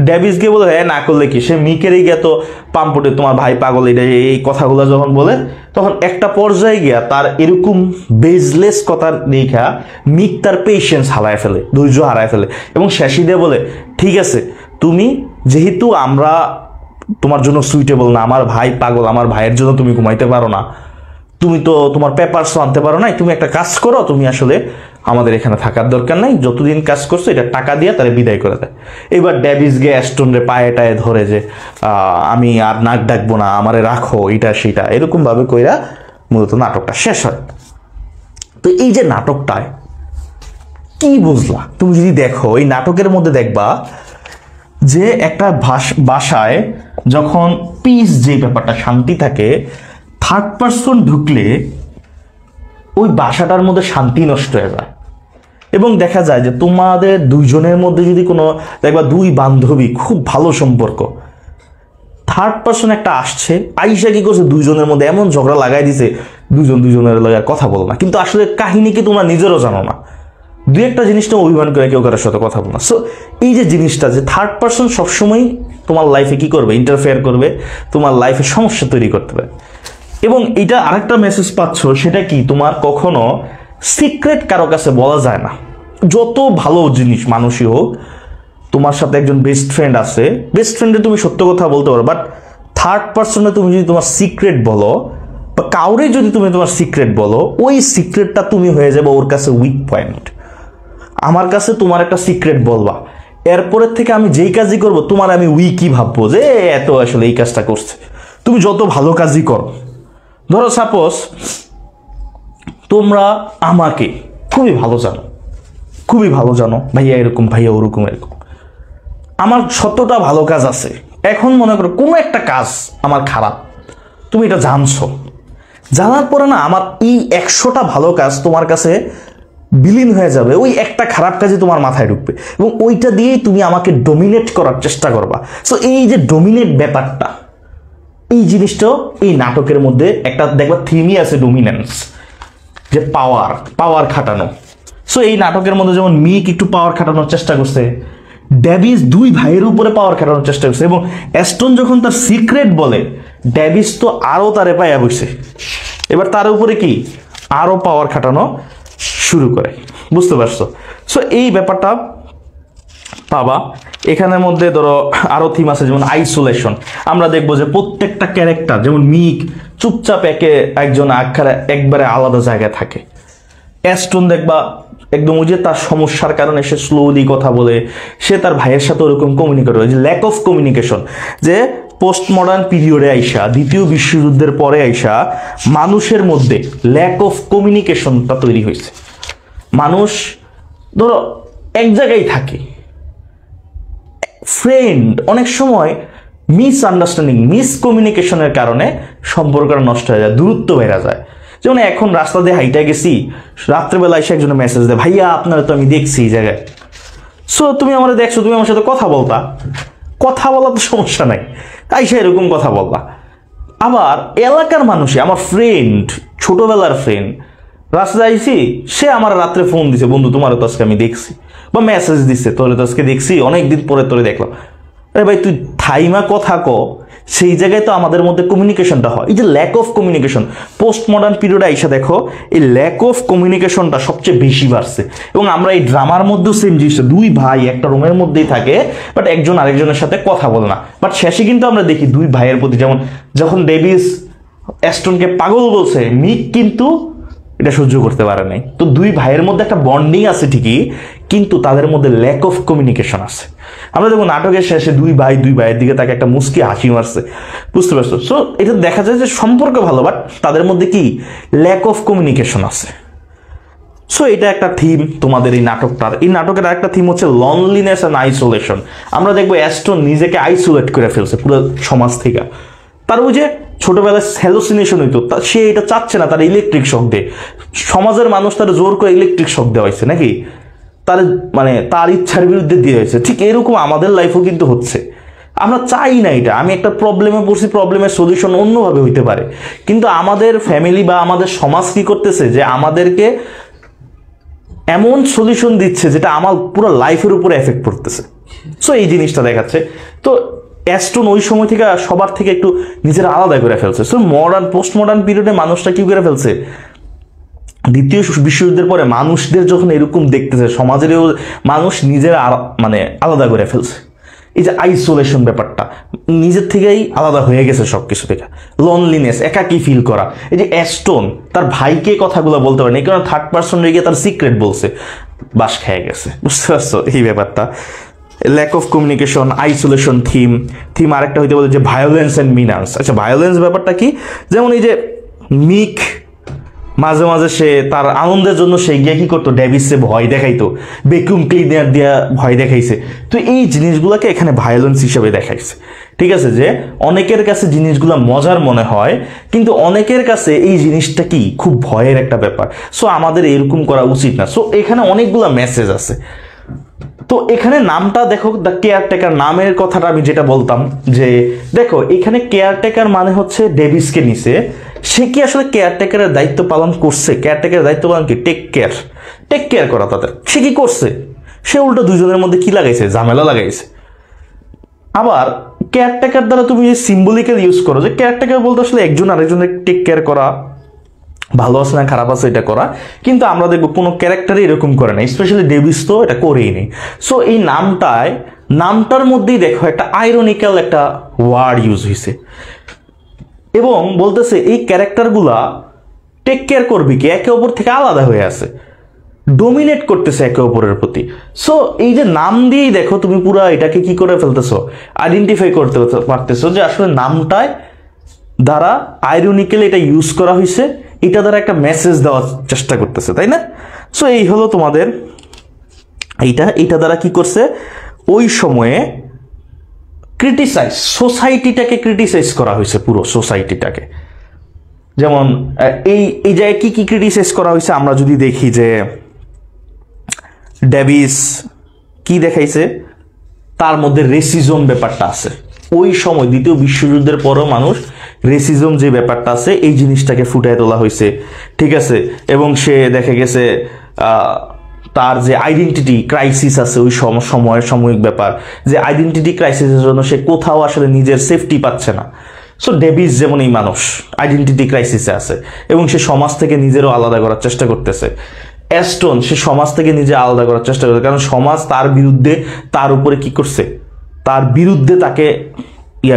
ডেভিস গিয়ে বলে হ্যাঁ না করলে কি, সে মিকেরই গিয়ে তো পাম্পটে তোমার ভাই পাগল, এটা এই কথাগুলো যখন বলে তখন একটা পর্যায়ে গিয়া তার এরকম বেজলেস কথা দেখা মিক তার পেশেন্স হারায় ফেলে, ধৈর্য হারায় ফেলে, এবং শেষে দিয়ে বলে ঠিক আছে তুমি যেহেতু আমরা তোমার জন্য সুইটেবল না, আমার ভাই পাগল, আমার ভাইয়ের জন্য তুমি ঘুমাইতে পারো না, তুমি তো তোমার পেপারস আনতে পারো না, তুমি একটা কাজ করো, তুমি আসলে আমাদের এখানে থাকার দরকার নাই, যতদিন কাজ করছো এটা টাকা দিয়ে তারা বিদায় করে দেয়। এবার ডেভিস গে অ্যাস্টনরে পায়ে টায়ে ধরে যে আমি আর নাক ডাকবো না, আমারে রাখো, এটা সেটা, এরকম ভাবে কইরা মূলত নাটকটা শেষ হয়। তো এই যে নাটকটায় কি বুঝলা তুমি যদি দেখো, এই নাটকের মধ্যে দেখবা যে একটা বাসায় যখন পিস, যে ব্যাপারটা শান্তি থাকে, থার্ড পার্সন ঢুকলে ওই বাসাটার মধ্যে শান্তি নষ্ট হয়ে যায়। এবং দেখা যায় যে তোমাদের দুইজনের মধ্যে যদি কোনো দেখবা দুই বান্ধবী খুব ভালো সম্পর্ক, থার্ড পার্সন একটা আসছে, আইসা কি করছে দুইজনের মধ্যে এমন ঝগড়া লাগাই দিছে, দুজনের লগে কথা বলো না, কিন্তু আসলে কাহিনী কি তোমরা নিজেরও জানো না, দুই একটা জিনিসটা অভিমান করে কেউ কারোর সাথে কথা বলো না। সো এই যে জিনিসটা যে থার্ড পার্সন সবসময় তোমার লাইফে কি করবে, ইন্টারফেয়ার করবে, তোমার লাইফে সমস্যা তৈরি করতে পারে। এবং এটা আরেকটা মেসেজ পাচ্ছ, সেটা কি, তোমার কখনো সিক্রেট কারো কাছে বলা যায় না। যত ভালো জিনিস মানুষই হোক, তোমার সাথে একজন বেস্ট ফ্রেন্ড আছে, বেস্ট ফ্রেন্ডে তুমি সত্য কথা বলতে পারো, বাট থার্ড পার্সনে তুমি যদি তোমার সিক্রেট বলো, বা কাউরে যদি তুমি তোমার সিক্রেট বলো, ওই সিক্রেটটা তুমি হয়ে যাবে ওর কাছে উইক পয়েন্ট। আমার কাছে তোমার একটা সিক্রেট বলবা, এরপরের থেকে আমি যেই কাজই করবো তোমার আমি উইকই ভাববো যে এত আসলে এই কাজটা করছে। তুমি যত ভালো কাজই করো, ধরো সাপোজ তোমরা আমাকে খুবই ভালো জানো, ভাইয়া এরকম, ভাইয়া ওরকম, এরকম আমার শতটা ভালো কাজ আছে। এখন মনে করো কোনো একটা কাজ আমার খারাপ, তুমি এটা জানছো, জানার পরে না আমার এই 100টা ভালো কাজ তোমার কাছে বিলীন হয়ে যাবে, ওই একটা খারাপ কাজে তোমার মাথায় ঢুকবে, এবং ওইটা দিয়েই তুমি আমাকে ডমিনেট করার চেষ্টা করবা। সো এই যে ডমিনেট ব্যাপারটা, এই জিনিসটাও এই নাটকের মধ্যে একটা দেখবা থিমই আছে, ডমিনেন্স, যে পাওয়ার খাটানো। সো এই নাটকের মধ্যে যেমন মিক একটু পাওয়ার খাটানোর চেষ্টা করছে, ডেভিস দুই ভাইয়ের উপরে পাওয়ার খাটানোর চেষ্টা করছে, এবং অ্যাস্টন যখন তার সিক্রেট বলে, ডেভিস তো আরো তারে পায়া বসে, এবার তার উপরে কি আরো পাওয়ার খাটানো শুরু করে, বুঝতে পারছো? সো এই ব্যাপারটা পাবা এখানের মধ্যে। ধরো আরো থিম আছে, যেমন আইসোলেশন। আমরা দেখবো যে প্রত্যেকটা ক্যারেক্টার, যেমন মিক চুপচাপ একজন একবারে আলাদা জায়গায় থাকে, অ্যাস্টন দেখবা একদম ওই যে তার সমস্যার কারণে সে স্লোলি কথা বলে, সে তার ভাইয়ের সাথে ওরকম কমিউনিকেট করে, যে ল্যাক অফ কমিউনিকেশন, যে পোস্ট মডার্ন পিরিয়ডে আইসা, দ্বিতীয় বিশ্বযুদ্ধের পরে আইসা মানুষের মধ্যে ল্যাক অফ কমিউনিকেশনটা তৈরি হয়েছে। মানুষ ধরো এক জায়গায় থাকে, ফ্রেন্ড অনেক সময় মিসআন্ডারস্ট্যান্ডিং, মিসকমিউনিকেশনের কারণে সম্পর্কটা নষ্ট হয়ে যায়, দূরত্ব বেড়ে যায়। যেমন এখন রাস্তা দিয়ে হাইটা গেছি, রাত্রেবেলা এসে একজনে মেসেজ দেয়, ভাইয়া আপনারা তো আমি দেখছি এই জায়গায়, সো তুমি আমার দেখছো, তুমি আমার সাথে কথা বলা তো সমস্যা নাই, আইসা এরকম কথা বলবা। আবার এলাকার মানুষে, আমার ফ্রেন্ড, ছোটবেলার ফ্রেন্ড, রাস্তায় আইসি, সে আমার রাত্রে ফোন দিছে, বন্ধু তোমার তো আজকে আমি দেখছি, বা মেসেজ দিচ্ছে, তোরে তো আজকে দেখছি, অনেকদিন পরে তোরে দেখলাম। আরে ভাই তুই থাইমা কথা ক, সেই জায়গায় তো আমাদের মধ্যে কমিউনিকেশনটা হয়। এই যে lack of communication, post modern পিরিয়ডে আইসা দেখো এই ল্যাক অফ কমিউনিকেশনটা সবচেয়ে বেশি বাড়ছে। এবং আমরা এই ড্রামার মধ্যেও সেম জিনিসটা, দুই ভাই একটা রুমের মধ্যেই থাকে, বাট একজন আরেকজনের সাথে কথা বলে না, বাট শেষে কিন্তু আমরা দেখি দুই ভাইয়ের প্রতি, যেমন যখন ডেভিস অ্যাস্টনকে পাগল বলছে, মিক কিন্তু এটা সহ্য করতে পারে নাই। তো দুই ভাইয়ের মধ্যে একটা বন্ডিং আছে ঠিকই, কিন্তু তাদের মধ্যে ল্যাক অফ কমিউনিকেশন আছে। আমরা দেখবো নাটকের শেষে দুই ভাইয়ের দিকে তাকে একটা মুস্কি হাসি মারছে, বুঝতে পারছো? সো এটা দেখা যায় যে সম্পর্ক ভালো, বাট তাদের মধ্যে কি ল্যাক অফ কমিউনিকেশন আছে। সো এটা একটা থিম তোমাদের এই নাটকটার। এই নাটকের আরেকটা থিম হচ্ছে লনলিনেস অ্যান্ড আইসোলেশন। আমরা দেখবো অ্যাস্টন নিজেকে আইসোলেট করে ফেলছে পুরো সমাজ থেকে। তার ওই যে ছোটবেলায় হ্যালুসিনেশন হইতো, সে এটা চাচ্ছে না তার ইলেকট্রিক শক দিয়ে, সমাজের মানুষ তার জোর করে ইলেকট্রিক শক দেওয়া হয়েছে নাকি, তার মানে তার ইচ্ছার বিরুদ্ধে দিয়ে হয়েছে। ঠিক এরকম আমাদের লাইফও কিন্তু হচ্ছে। আমরা চাই না এটা, আমি একটা প্রবলেমে পড়ছি, প্রবলেমের সলিউশন অন্যভাবে হইতে পারে, কিন্তু আমাদের ফ্যামিলি বা আমাদের সমাজ কি করতেছে যে আমাদেরকে এমন সলিউশন দিচ্ছে যেটা আমার পুরো লাইফের উপরে এফেক্ট পড়তেছে। সো এই জিনিসটা দেখাচ্ছে। তো অ্যাস্টন ওই সময় থেকে সবার থেকে একটু নিজের আলাদা করে ফেলছে। সো পোস্ট মডার্ন পিরিয়ডে মানুষটা কি করে ফেলছে, দ্বিতীয় বিশ্বযুদ্ধের পরে মানুষদের যখন এরকম দেখতেছে, সমাজেরও মানুষ নিজের মানে আলাদা করে ফেলছে। এই যে আইসোলেশন ব্যাপারটা, নিজের থেকেই আলাদা হয়ে গেছে সবকিছু থেকে, লনলিনেস, একাকী ফিল করা। এই যে অ্যাস্টন তার ভাইকে কথাগুলো বলতে পারেনি, এই কারণে থার্ড পার্সন রেগে তার সিক্রেট বলছে, বাস খেয়ে গেছে, বুঝতে পারছো এই ব্যাপারটা। Lack of communication, isolation theme আরেকটা হইতে বলে যে ভায়োলেন্স অ্যান্ড মিনান্স। আচ্ছা, ভায়োলেন্স ব্যাপারটা কি, যেমন এই যে মিক মাঝে মাঝে সে তার আনন্দের জন্য সে গিয়ে কি করতো, ডেভিসে ভয় দেখাইতো, ভ্যাকুয়াম ক্লিনার দিয়া ভয় দেখাইছে। তো এই জিনিসগুলোকে এখানে ভায়োলেন্স হিসেবে দেখাইছে। ঠিক আছে, যে অনেকের কাছে জিনিসগুলো মজার মনে হয়, কিন্তু অনেকের কাছে এই জিনিসটা কি খুব ভয়ের একটা ব্যাপার। সো আমাদের এরকম করা উচিত না। সো এখানে অনেকগুলো মেসেজ আছে। তো এখানে নামটা দেখো, দ্য কেয়ারটেকার নামের কথাটা আমি যেটা বলতাম যে দেখো এখানে কেয়ারটেকার মানে হচ্ছে ডেভিসকে নিছে, সে কি আসলে কেয়ারটেকারের দায়িত্ব পালন করছে? কেয়ারটেকারের দায়িত্ব পালন কি টেক কেয়ার করা তাদের। সে কি করছে? সে উল্টো দুজনের মধ্যে কি লাগাইছে, ঝামেলা লাগাইছে। আবার কেয়ারটেকার দ্বারা তুমি সিম্বলিক্যাল ইউজ করো, যে কেয়ারটেকার বলতে আসলে একজন আরেকজনের টেক কেয়ার করা, ভালো আছে না খারাপ আছে এটা করা, কিন্তু আমরা দেখবো কোনো ক্যারেক্টারই এরকম করে না, স্পেশালি ডেভিস তো এটা করেই নেই। সো এই নামটার মধ্যেই দেখো একটা আইরনিক্যাল একটা ওয়ার্ড ইউজ হয়েছে, এবং বলতেছে এই ক্যারেক্টারগুলা টেক কেয়ার করবে কি, একে অপর থেকে আলাদা হয়ে আছে, ডোমিনেট করতেছে একে অপরের প্রতি। সো এই যে নাম দিয়েই দেখো তুমি পুরো এটাকে কি করে ফেলতেছো, আইডেন্টিফাই করতে পারতেছো যে আসলে নামটায় দ্বারা আইরনিক্যালি এটা ইউজ করা হয়েছে, এটা দ্বারা একটা মেসেজ দেওয়ার চেষ্টা করতেছে, তাই না? সো এই হলো তোমাদের এইটা দ্বারা কি করছে, ওই সময়ে সোসাইটিটাকে ক্রিটিসাইজ করা হয়েছে, পুরো সোসাইটিটাকে। যেমন এই জায়গায় কি ক্রিটিসাইজ করা হয়েছে আমরা যদি দেখি, যে ডেভিস কি দেখাইছে, তার মধ্যে রেসিজম ব্যাপারটা আছে। ওই সময় দ্বিতীয় বিশ্বযুদ্ধের পরও মানুষ রেসিজম যে ব্যাপারটা আছে এই জিনিসটাকে ফুটিয়ে তোলা হয়েছে, ঠিক আছে। এবং সে দেখা গেছে তার যে আইডেন্টিটি ক্রাইসিস আছে ওই সাময়িক ব্যাপার, যে আইডেন্টিটি ক্রাইসিসের জন্য সে কোথাও আসলে নিজের সেফটি পাচ্ছে না। সো ডেভিস যেমন এই মানুষ আইডেন্টিটি ক্রাইসিসে আছে, এবং সে সমাজ থেকে নিজেরও আলাদা করার চেষ্টা করতেছে। অ্যাস্টন সে সমাজ থেকে নিজে আলাদা করার চেষ্টা করছে, কারণ সমাজ তার বিরুদ্ধে, তার উপরে কি করছে, তার বিরুদ্ধে তাকে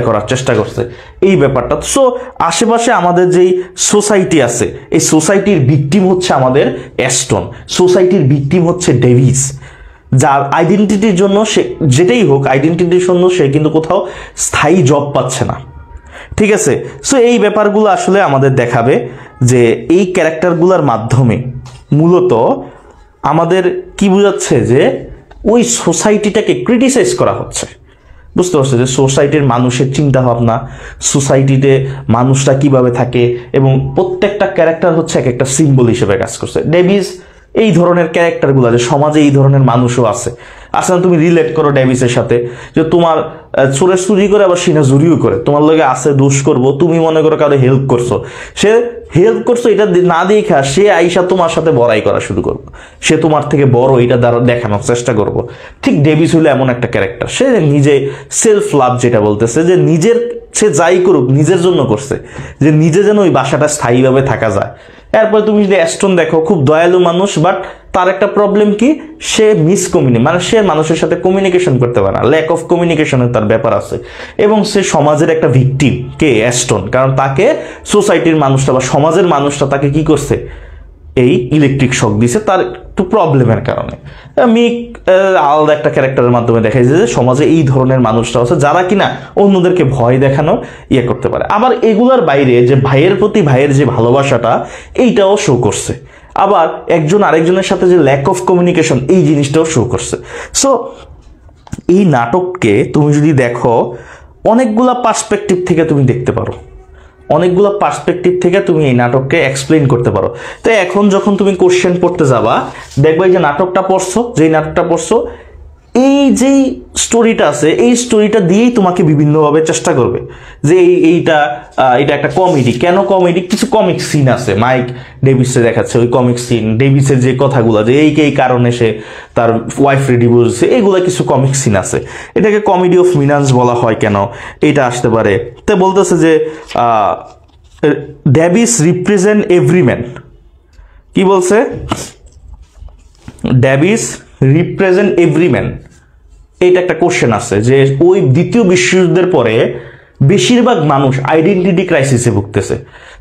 করার চেষ্টা করছে, এই ব্যাপারটা। সো আশেপাশে আমাদের যেই সোসাইটি আছে, এই সোসাইটির ভিকটিম হচ্ছে আমাদের অ্যাস্টন, সোসাইটির ভিকটিম হচ্ছে ডেভিস, যার আইডেন্টিটির জন্য সে যেটাই হোক, আইডেন্টিটির জন্য সে কিন্তু কোথাও স্থায়ী জব পাচ্ছে না, ঠিক আছে। সো এই ব্যাপারগুলো আসলে আমাদের দেখাবে যে এই ক্যারেক্টারগুলোর মাধ্যমে মূলত আমাদের কি বোঝাচ্ছে, যে ওই সোসাইটিটাকে ক্রিটিসাইজ করা হচ্ছে, বুঝতে পারছো, যে সোসাইটির মানুষের চিন্তা ভাবনা, সোসাইটিতে মানুষরা কিভাবে থাকে, এবং প্রত্যেকটা ক্যারেক্টার হচ্ছে এক একটা সিম্বল হিসেবে কাজ করছে। ডেভিস এই ধরনের ক্যারেক্টারগুলো, যে সমাজে এই ধরনের মানুষও আছে, আসলে তুমি রিলেট করো ডেভিসের সাথে, যে তোমার চোরে চুরি করে আবার সিনা চুরিও করে, তোমার লগে আছে দোষ করবো, তুমি মনে করো কারো হেল্প করছো, সে হেল্প করছো এটা না দেখা সে আইসা তোমার সাথে বড়াই করা শুরু করবো, সে তোমার থেকে বড় এটা দ্বারা দেখানোর চেষ্টা করবো। ঠিক ডেভিস হইলে এমন একটা ক্যারেক্টার, সে নিজে সেলফ লাভ যেটা বলতেছে, যে সে যাই করুক নিজের জন্য করছে, যে নিজে যেন ওই বাসাটা স্থায়ীভাবে থাকা যায়। এরপরে তুমি যদি অ্যাস্টন দেখো, খুব দয়ালু মানুষ, বাট তার একটা প্রবলেম কি, সে মানে সে মানুষের সাথে কমিউনিকেশন করতে পারে না, ল্যাক অফ কমিউনিকেশনের তার ব্যাপার আছে, এবং সে সমাজের একটা ভিকটিম কে অ্যাস্টন, কারণ তাকে সোসাইটির মানুষটা বা সমাজের মানুষটা তাকে কি করছে, এই ইলেকট্রিক শক দিছে তার একটু প্রবলেমের কারণে। মিক আলাদা একটা ক্যারেক্টারের মাধ্যমে দেখাইছে যে সমাজে এই ধরনের মানুষরা আছে যারা কিনা অন্যদেরকে ভয় দেখানো ইয়ে করতে পারে। আবার এগুলার বাইরে যে ভাইয়ের প্রতি ভাইয়ের যে ভালোবাসাটা এইটাও শো করছে, আবার একজন আরেকজনের সাথে যে ল্যাক অফ কমিউনিকেশন এই জিনিসটাও শো করছে। সো এই নাটককে তুমি যদি দেখো অনেকগুলা পার্সপেক্টিভ থেকে তুমি দেখতে পারো, অনেকগুলো পার্সপেক্টিভ থেকে তুমি এই নাটককে এক্সপ্লেইন করতে পারো। তো এখন যখন তুমি কোশ্চেন পড়তে যাবা দেখবে যে নাটকটা পড়ছো, যেই নাটকটা পড়ছো এই যেই স্টোরিটা আছে এই স্টোরিটা দিয়েই তোমাকে বিভিন্নভাবে চেষ্টা করবে যে এইটা একটা কমেডি। কেন কমেডি? কিছু কমিক সিন আছে, মাইক ডেভিসে দেখাচ্ছে ওই কমিক সিন, ডেভিসের যে কথাগুলো যে এই কারণে সে তার ওয়াইফ ডিভোর্স দিচ্ছে, এইগুলো কিছু কমিক সিন আছে। এটাকে কমেডি অফ মিনান্স বলা হয় কেন, এটা আসতে পারে। তো বলতেছে যে ডেভিস রিপ্রেজেন্ট এভরি ম্যান। কি বলছে? Davis represent every man. এইটা একটা কোশ্চেন আছে যে ওই দ্বিতীয় বিশ্বযুদ্ধের পরে বেশিরভাগ মানুষ আইডেন্টিটি ক্রাইসিসে ভুগতেছে।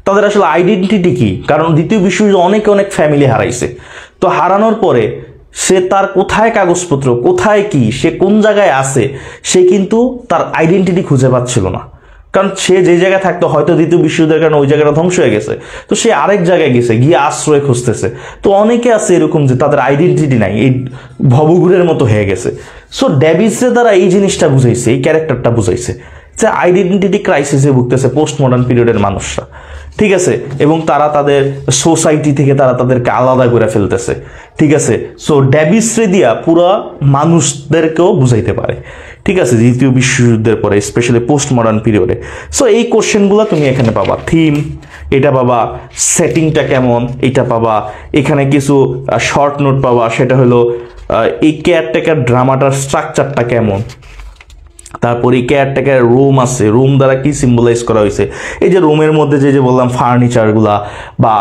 তাদের আসলে আইডেন্টিটি কি? কারণ দ্বিতীয় বিশ্বযুদ্ধে অনেক ফ্যামিলি হারাইছে। তো হারানোর পরে সে তার কোথায় কাগজপত্র, কোথায় কি, সে কোন জায়গায় আছে, সে কিন্তু তার আইডেন্টিটি খুঁজে পাচ্ছিল না। কারণ সে যে জায়গায় থাকতো হয়তো দ্বিতীয় বিশ্বযুদ্ধের কারণে ওই জায়গাটা ধ্বংস হয়ে গেছে, তো সে আরেক জায়গায় গেছে, গিয়ে আশ্রয় খুঁজতেছে। তো অনেকে আছে এরকম যে তাদের আইডেন্টিটি নাই, এই ভবঘুরের মতো হয়ে গেছে। সো ডেভিসের দ্বারা এই জিনিসটা বুঝাইছে, এই ক্যারেক্টারটা বুঝাইছে যে আইডেন্টিটি ক্রাইসিসে ভুগতেছে পোস্ট মডার্ন পিরিয়ডের মানুষরা, ঠিক আছে? এবং তারা তাদের সোসাইটি থেকে তারা তাদেরকে আলাদা করে ফেলতেছে, ঠিক আছে? সো ডেভিসরে দিয়া পুরো মানুষদেরকেও বুঝাইতে পারে, ঠিক আছে, দ্বিতীয় বিশ্বযুদ্ধের পরে স্পেশালি পোস্ট মডার্ন পিরিয়ডে। সো এই কোশ্চেনগুলো তুমি এখানে পাবা, থিম এটা পাবা, সেটিংটা কেমন এটা পাবা, এখানে কিছু শর্ট নোট পাবা, সেটা হলো এই কেয়ারটেকার ড্রামাটার স্ট্রাকচারটা কেমন, তারপরে কেয়ারটেকার রুম আছে, রুম দ্বারা কি সিম্বলাইজ করা হয়েছে, এই যে রুমের মধ্যে যে বললাম ফার্নিচারগুলা বা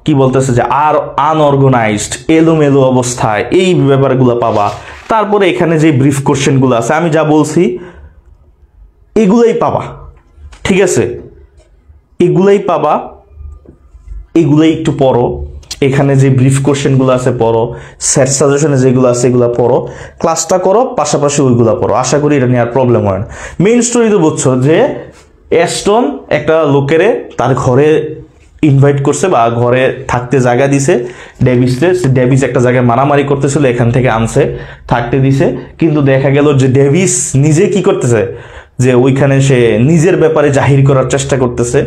কি বলতেছে যে আর আনঅর্গানাইজড এলোমেলো অবস্থায়, এই ব্যাপারগুলো পাবা। তারপরে এখানে যে ব্রিফ কোশ্চেনগুলো আছে আমি যা বলছি এগুলোই পাবা, ঠিক আছে? এগুলোই পাবা, এগুলোই একটু পড়ো, এখানে যে ব্রিফ কোশ্চেনগুলো আছে পড়ো, সেট সাজেশনে যেগুলো আছে এগুলো পড়ো, ক্লাসটা করো, পাশাপাশি ওইগুলো পড়ো। আশা করি এটা নিয়ে আর প্রবলেম হয় না। মেইন স্টোরি তো বুঝছো যে অ্যাস্টন একটা লোকেরে তার ঘরে ইনভাইট করছে বা ঘরে থাকতে জায়গা দিছে ডেভিসকে। ডেভিস একটা জায়গায় মারামারি করতেছিল, এখান থেকে আনছে, থাকতে দিছে। কিন্তু দেখা গেল যে ডেভিস নিজে কি করতেছে যে ওইখানে সে নিজের ব্যাপারে জাহির করার চেষ্টা করতেছে,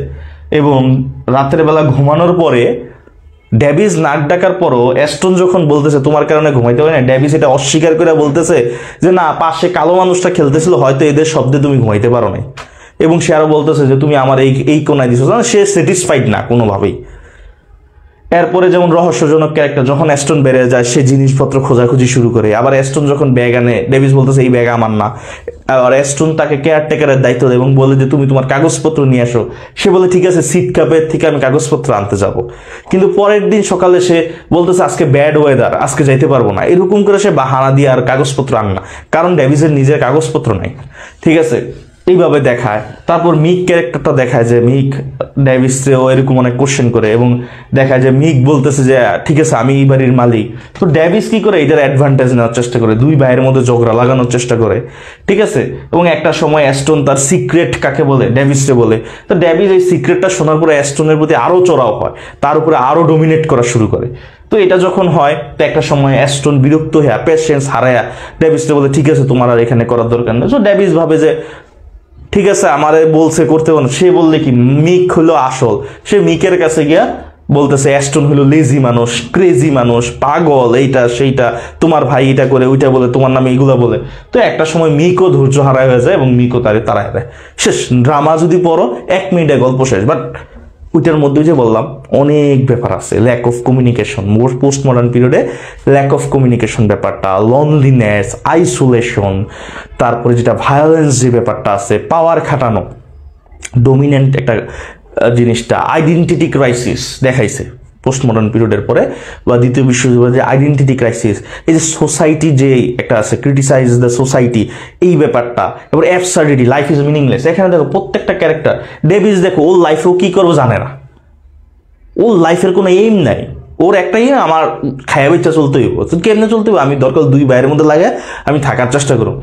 এবং রাতের বেলা ঘুমানোর পরে ডেভিস নাক ডাকার পরও অ্যাস্টন যখন বলতেছে তোমার কারণে ঘুমাইতে পারি না, ডেভিস এটা অস্বীকার করে বলতেছে যে না, পাশে কালো মানুষটা খেলতেছিল, হয়তো এদের শব্দে তুমি ঘুমাইতে পারো নাই। এবং সে আরো বলতেছে যে তুমি আমার এই কোনায় দিছো, সে স্যাটিসফাইড না কোনোভাবেই। এরপরে যেমন রহস্যজনক ক্যারেক্টার, যখন অ্যাস্টন বেড়ে যায় সে জিনিসপত্র খোঁজাখুঁজি শুরু করে। আবার অ্যাস্টন যখন ব্যাগ আনে, ডেভিস বলতেছে এই ব্যাগ আমার না। আর অ্যাস্টন তাকে কেয়ারটেকারের দায়িত্ব দেয় এবং বলে যে তুমি তোমার কাগজপত্র নিয়ে আসো। সে বলে ঠিক আছে, সিট কাপের থেকে আমি কাগজপত্র আনতে যাব। কিন্তু পরের দিন সকালে সে বলতেছে আজকে ব্যাড ওয়েদার, আজকে যাইতে পারবো না। এরকম করে সে বাহানা দিয়ে আর কাগজপত্র আন না, কারণ ডেভিসের নিজের কাগজপত্র নাই, ঠিক আছে? এইভাবে দেখায়। তারপর মিক ক্যারেক্টারটা দেখায় যে মিক ডেভিসেও এরকম অনেক কোশ্চেন করে এবং দেখায় যে মিক বলতেছে যে ঠিক আছে আমি এই বাড়ির মালিক। তো ডেভিস কি করে এটার অ্যাডভান্টেজ নেওয়ার চেষ্টা করে, দুই ভাইয়ের মধ্যে ঝগড়া লাগানোর চেষ্টা করে, ঠিক আছে? এবং একটা সময় অ্যাস্টন তার সিক্রেট কাকে বলে, ডেভিসকে বলে। তো ডেভিস এই সিক্রেটটা শোনার পরে অ্যাস্টনের প্রতি আরও চড়াও হয়, তার উপরে আরও ডোমিনেট করা শুরু করে। তো এটা যখন হয় তো একটা সময় অ্যাস্টন বিরক্ত হয়ে পেশেন্স হারায়া ডেভিসকে বলে ঠিক আছে তোমার আর এখানে করার দরকার নেই। তো ডেভিস ভাবে যে ঠিক আছে আমারে বলছে করতে পারো। সে বললে কি মিক হলো আসল, সে মিকের কাছে গিয়া বলতেছে অ্যাস্টন হলো লেজি মানুষ, ক্রেজি মানুষ, পাগল, এইটা সেইটা, তোমার ভাই এটা করে ওইটা বলে, তোমার নামে এইগুলা বলে। তো একটা সময় মিকও ধৈর্য হারায় হয়ে যায় এবং মিকও তাড়ায় দেয়। শেষ। ড্রামা যদি পড়ো 1 মিনিটে গল্প শেষ। বাট ওইটার মধ্যে যে বললাম অনেক ব্যাপার আছে, lack of communication, post modern পিরিয়ডে ল্যাক অফ কমিউনিকেশন ব্যাপারটা, লনলিনেস, আইসোলেশন, তারপরে যেটা ভায়োলেন্স যে ব্যাপারটা আছে, পাওয়ার খাটানো, ডোমিনেন্ট একটা জিনিসটা, আইডেন্টিটি ক্রাইসিস দেখাইছে পোস্ট মডার্ন পিরিয়ডের পরে বা দ্বিতীয় বিশ্বযুদ্ধের যে আইডেন্টিটি ক্রাইসিস, এই যে সোসাইটি যে একটা আছে, ক্রিটিসাইজ দ্য সোসাইটি, এই ব্যাপারটা। এবার অ্যাবসার্ডিটি, লাইফ ইজ মিনিংলেস। এখানে দেখো প্রত্যেকটা ক্যারেক্টার, ডেভিস দেখো ওর লাইফেও কি করবো জানে না, ওর লাইফের কোনো এইম নাই, ওর একটাই আমার খায়া বেচা চলতে হইব, তো কেমনে চলতে হইব, আমি দরকার 2 বাইরের মধ্যে লাগে আমি থাকার চেষ্টা করব।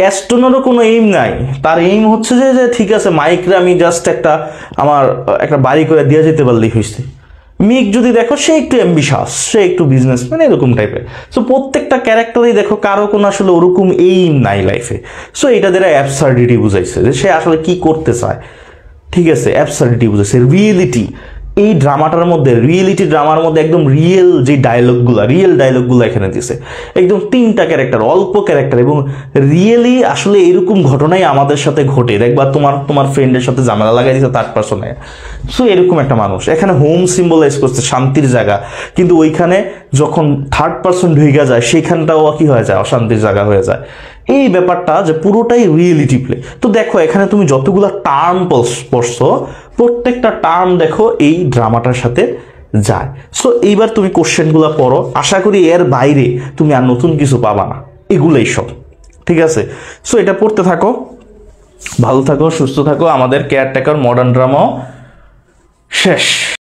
অ্যাস্ট্রোনরও কোনো এইম নাই, তার এইম হচ্ছে যে যে ঠিক আছে মাইকরে আমি জাস্ট আমার একটা বাড়ি করে দিয়ে যেতে পারলেই হয়েছে। মিক যদি দেখো সে একটু অ্যাম্বিশাস, সে একটু বিজনেসম্যান এরকম টাইপের। সো প্রত্যেকটা ক্যারেক্টারই দেখো কারো কোনো আসলে ওরকম এইম নাই লাইফে। সো এটা দ্বারা অ্যাবসার্ডিটি বুঝাইছে যে সে আসলে কি করতে চায়, ঠিক আছে, অ্যাবসার্ডিটি বুঝাইছে। রিয়েলিটি, এই ড্রামাটার মধ্যে, রিয়েলিটি ড্রামার মধ্যে একদম রিয়েল যে ডায়লগগুলো এখানে দিছে, একদম 3টা ক্যারেক্টার, অল্প ক্যারেক্টার, এবং রিয়েলি আসলে এরকম ঘটনাই আমাদের সাথে ঘটে। দেখবা তোমার ফ্রেন্ডের সাথে ঝামেলা লাগাই দিচ্ছে 3rd পার্সনে। সো এরকম একটা মানুষ এখানে হোম সিম্বলাইজ করছে, শান্তির জায়গা, কিন্তু ওইখানে যখন 3rd পার্সন ঢুকে যায় সেখানটাও কি হয়ে যায়, অশান্তির জায়গা হয়ে যায়। এই ব্যাপারটা যে পুরোটাই রিয়েলিটি প্লে। তো দেখো এখানে তুমি যতগুলো টার্ম পড়ছো, প্রত্যেকটা টার্ম দেখো এই ড্রামাটার সাথে যায়। সো এইবার তুমি কোশ্চেনগুলো পড়ো, আশা করি এর বাইরে তুমি আর নতুন কিছু পাবা না, এগুলোই সব, ঠিক আছে। সো এটা পড়তে থাকো, ভালো থাকো, সুস্থ থাকো। আমাদের কেয়ারটেকার মডার্ন ড্রামাও শেষ।